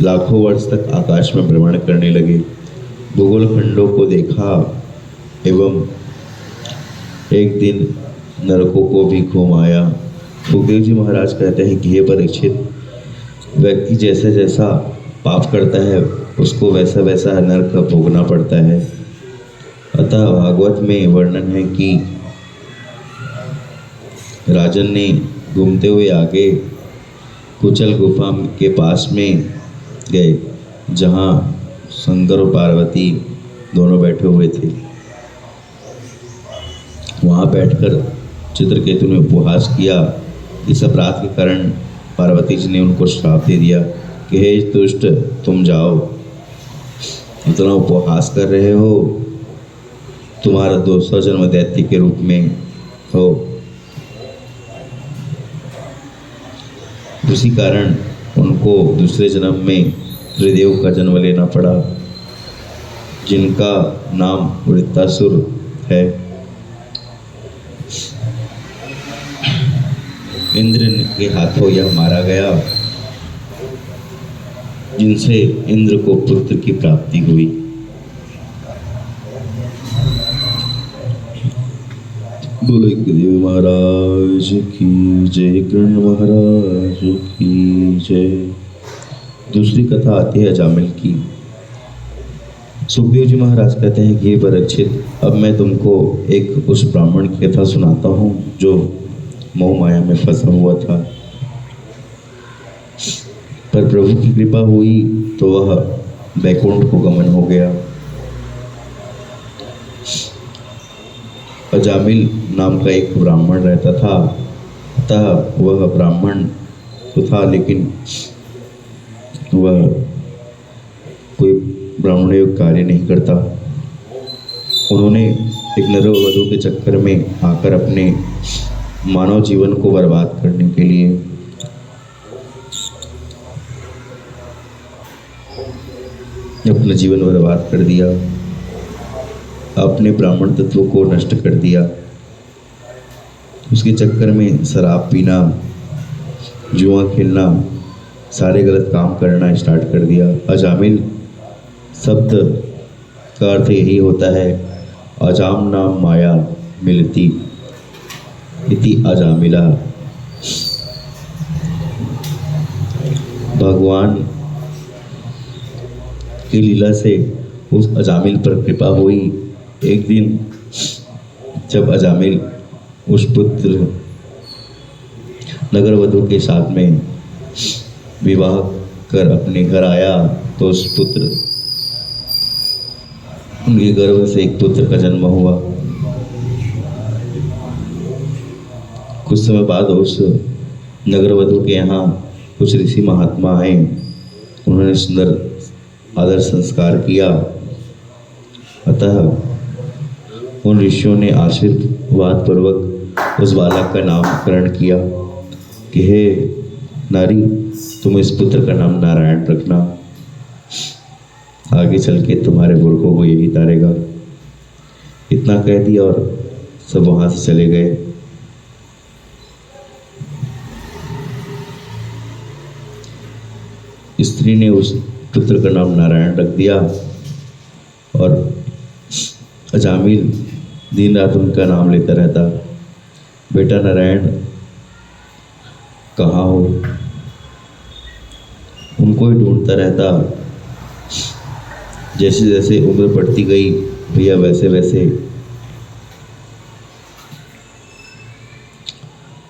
S1: लाखों वर्ष तक आकाश में भ्रमण करने लगे, भूगोल खंडों को देखा एवं एक दिन नरकों को भी घुमाया। सुखदेव जी महाराज कहते हैं कि हे परीक्षित, व्यक्ति जैसा जैसा पाप करता है उसको वैसा वैसा नरक भोगना पड़ता है। अतः भागवत में वर्णन है कि राजन ने घूमते हुए आगे कुचल गुफा के पास में गए, जहाँ शंकर और पार्वती दोनों बैठे हुए थे। वहाँ बैठकर चित्रकेतु ने उपहास किया। इस अपराध के कारण पार्वती जी ने उनको श्राप दे दिया कि हे दुष्ट, तुम जाओ, इतना उपहास कर रहे हो, तुम्हारा 200 जन्म दैत्य के रूप में हो। उसी कारण उनको दूसरे जन्म में त्रिदेव का जन्म लेना पड़ा, जिनका नाम वृत्तासुर है। इंद्र के हाथों यह मारा गया, जिनसे इंद्र को पुत्र की प्राप्ति हुई। बोले देव महाराज की जय, कर्ण महाराज की जय। दूसरी कथा आती है अजामिल की। सुखदेव जी महाराज कहते हैं कि परीक्षित, अब मैं तुमको एक उस ब्राह्मण की कथा सुनाता हूँ जो मोह माया में फंसा हुआ था, पर प्रभु की कृपा हुई तो वह बैकुंठ को गमन हो गया। अजामिल नाम का एक ब्राह्मण रहता था। अतः वह ब्राह्मण तो था, लेकिन वह कोई ब्राह्मण योग कार्य नहीं करता। उन्होंने एक नरवधु के चक्कर में आकर अपने मानव जीवन को बर्बाद करने के लिए अपना जीवन बर्बाद कर दिया, अपने ब्राह्मण तत्व को नष्ट कर दिया। उसके चक्कर में शराब पीना, जुआ खेलना, सारे गलत काम करना स्टार्ट कर दिया। अजामिल शब्द का अर्थ यही होता है, अजाम नाम माया मिलती इति अजामिला। भगवान की लीला से उस अजामिल पर कृपा हुई। एक दिन जब अजामिल उस पुत्र नगरवधु के साथ में विवाह कर अपने घर आया, तो उस पुत्र उनके गर्भ से एक पुत्र का जन्म हुआ। कुछ समय बाद उस नगरवधु के यहाँ कुछ ऋषि महात्मा आए। उन्होंने सुंदर आदर संस्कार किया। अतः उन ऋषियों ने आशीर्वाद पूर्वक उस बालक का नामकरण किया कि हे नारी, तुम इस पुत्र का नाम नारायण रखना, आगे चल के तुम्हारे पुरखों को यही तारेगा। इतना कह दिया और सब वहां से चले गए। स्त्री ने उस पुत्र का नाम नारायण रख दिया और अजामिल दिन रात उनका नाम लेता रहता, बेटा नारायण कहाँ हो, उनको ही ढूंढता रहता। जैसे जैसे उम्र बढ़ती गई भैया वैसे वैसे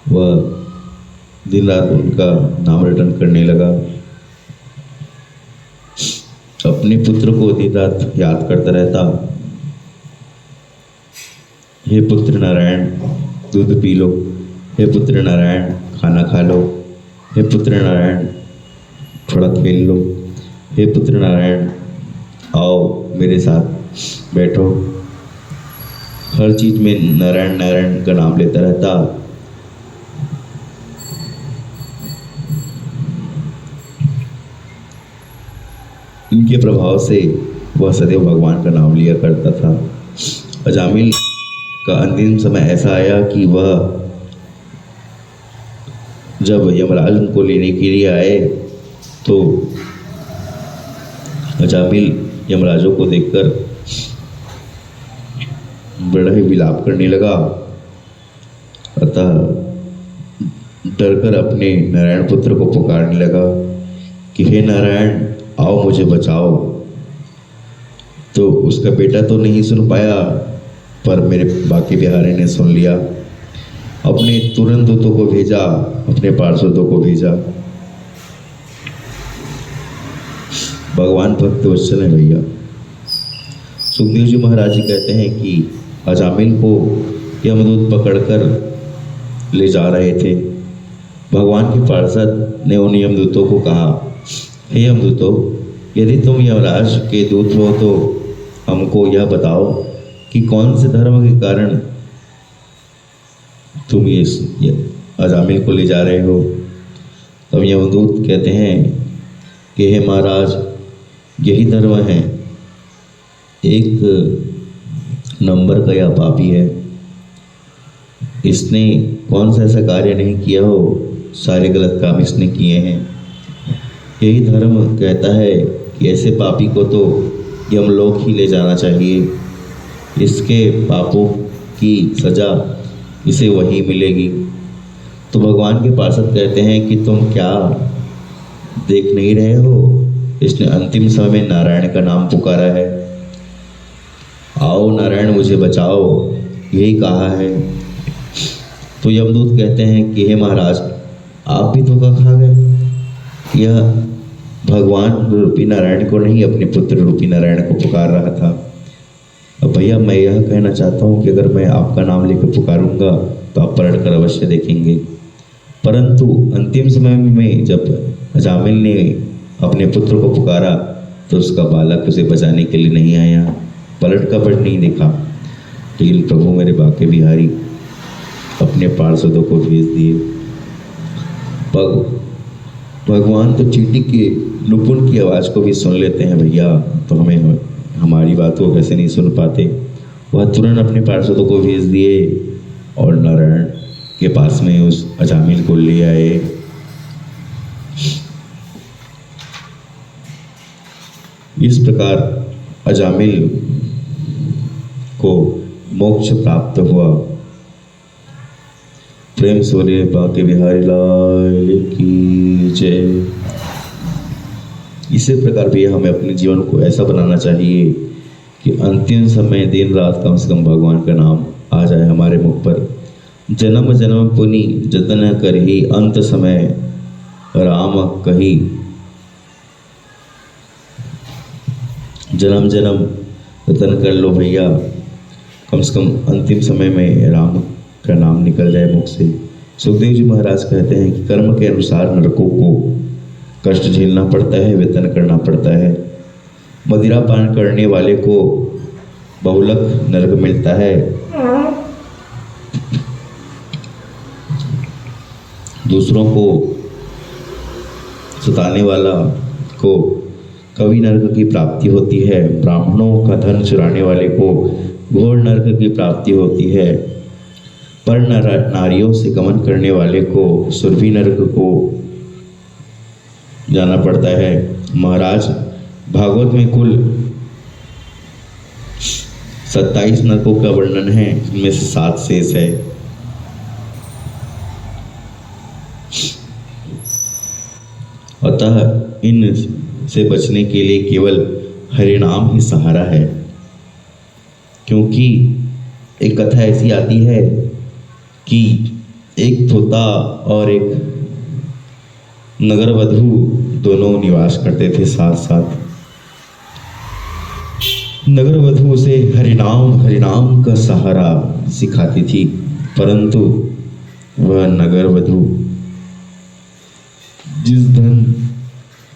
S1: वह दिन रात उनका नाम रटन करने लगा। अपने पुत्र को दिन रात याद करता रहता, हे पुत्र नारायण दूध पी लो, हे पुत्र नारायण खाना खा लो, हे पुत्र नारायण थोड़ा खेल लो, हे पुत्र नारायण आओ मेरे साथ बैठो। हर चीज में नारायण नारायण का नाम लेता रहता। इनके प्रभाव से वह सदैव भगवान का नाम लिया करता था। अजामिल का अंतिम समय ऐसा आया कि वह जब यमराज उनको लेने के लिए आए तो अजामिल यमराजों को देखकर बड़ा ही विलाप करने लगा। अतः डरकर अपने नारायण पुत्र को पुकारने लगा कि हे नारायण आओ मुझे बचाओ। तो उसका बेटा तो नहीं सुन पाया, पर मेरे बाकी बिहारी ने सुन लिया। अपने तुरंत दूतों को भेजा, अपने पार्षदों को भेजा। भगवान भक्त वत्सल है भैया। सुखदेव जी महाराज जी कहते हैं कि अजामिल को यमदूत पकड़कर ले जा रहे थे। भगवान के पार्षद ने उन यमदूतों को कहा, हे यमदूतों, यदि तुम यमराज के दूत हो तो हमको यह बताओ कि कौन से धर्म के कारण तुम ये अजामिल को ले जा रहे हो। तब यमदूत कहते हैं कि हे महाराज, यही धर्म है, एक नंबर का यह पापी है, इसने कौन सा ऐसा कार्य नहीं किया हो, सारे गलत काम इसने किए हैं। यही धर्म कहता है कि ऐसे पापी को तो यमलोक ही ले जाना चाहिए, इसके पापों की सजा इसे वही मिलेगी। तो भगवान के पार्षद कहते हैं कि तुम क्या देख नहीं रहे हो, इसने अंतिम समय में नारायण का नाम पुकारा है, आओ नारायण मुझे बचाओ, यही कहा है। तो यमदूत कहते हैं कि हे महाराज, आप भी धोखा खा गए। यह भगवान रूपी नारायण को नहीं, अपने पुत्र रूपी नारायण को पुकार रहा था। अब भैया मैं यह कहना चाहता हूँ कि अगर मैं आपका नाम लेकर पुकारूंगा तो आप पलट कर अवश्य देखेंगे, परंतु अंतिम समय में जब अजामिल ने अपने पुत्र को पुकारा तो उसका बालक उसे बचाने के लिए नहीं आया, पलट कर बट नहीं देखा। लेकिन प्रभु मेरे बाके बिहारी अपने पार्षदों को भेज दिए। भगवान तो चींटी के नुपुर की आवाज़ को भी सुन लेते हैं भैया, तो हमें हमारी बातों को कैसे नहीं सुन पाते। वह तुरंत अपने पार्षदों को भेज दिए और नारायण के पास में उस अजामिल को ले आए। इस प्रकार अजामिल को मोक्ष प्राप्त हुआ। प्रेम सूर्य बाके बिहारी लाल की जय। इसी प्रकार भी हमें अपने जीवन को ऐसा बनाना चाहिए कि अंतिम समय दिन रात कम से कम भगवान का नाम आ जाए हमारे मुख पर। जन्म जन्म पुनि जतन करही, अंत समय राम कही। जन्म जन्म जतन कर लो भैया, कम से कम अंतिम समय में राम का नाम निकल जाए मुख से। सुखदेव जी महाराज कहते हैं कि कर्म के अनुसार नरकों को कष्ट झेलना पड़ता है, वेतन करना पड़ता है। मदिरा पान करने वाले को बहुलक नरक मिलता है, दूसरों को सुताने वाला को कवि नरक की प्राप्ति होती है, ब्राह्मणों का धन चुराने वाले को घोर नरक की प्राप्ति होती है, पर नारियों से गमन करने वाले को सुरभि नरक को जाना पड़ता है। महाराज, भागवत में कुल 27 नरकों का वर्णन है, इनमें से 7 शेष है। अतः इन से बचने के लिए केवल हरिनाम ही सहारा है। क्योंकि एक कथा ऐसी आती है कि एक तोता और एक नगरवधू दोनों निवास करते थे साथ साथ। नगरवधू उसे हरिनाम का सहारा सिखाती थी, परंतु वह नगरवधू जिस धन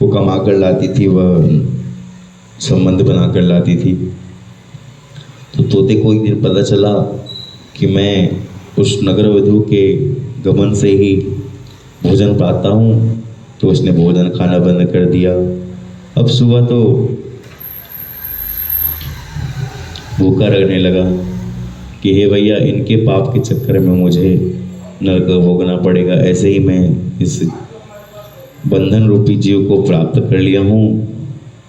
S1: वो कमा कर लाती थी वह संबंध बना कर लाती थी। तो तोते को एक दिन पता चला कि मैं उस नगरवधू के गमन से ही भोजन पाता हूँ, तो उसने भोजन खाना बंद कर दिया। अब सुबह तो भूखा रहने लगा कि हे भैया, इनके पाप के चक्कर में मुझे नरक भोगना पड़ेगा, ऐसे ही मैं इस बंधन रूपी जीव को प्राप्त कर लिया हूँ,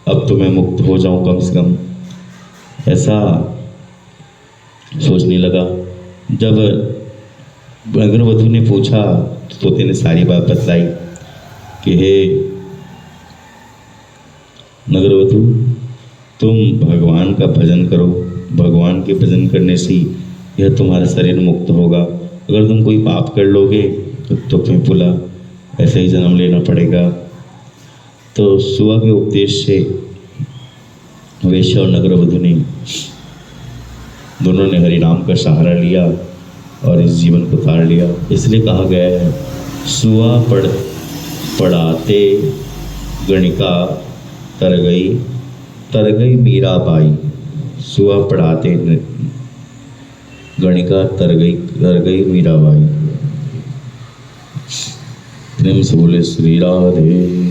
S1: अब तो मैं मुक्त हो जाऊं कम से कम, ऐसा सोचने लगा। जब नगरवधू ने पूछा तो तोते ने सारी बात बतलाई कि हे नगरवधू, तुम भगवान का भजन करो, भगवान के भजन करने से यह तुम्हारा शरीर मुक्त होगा। अगर तुम कोई पाप कर लोगे तो तुम्हें पुला ऐसे ही जन्म लेना पड़ेगा। तो सुबह के उपदेश से वेश्या और नगरवधू ने दोनों ने हरिनाम का सहारा लिया और इस जीवन को तार लिया। इसलिए कहा गया है, सुआ पढ़ाते गणिका तर गई मीराबाई। सुआ पढ़ाते गणिका तर गई मीराबाई। प्रेम से बोले श्री राधे।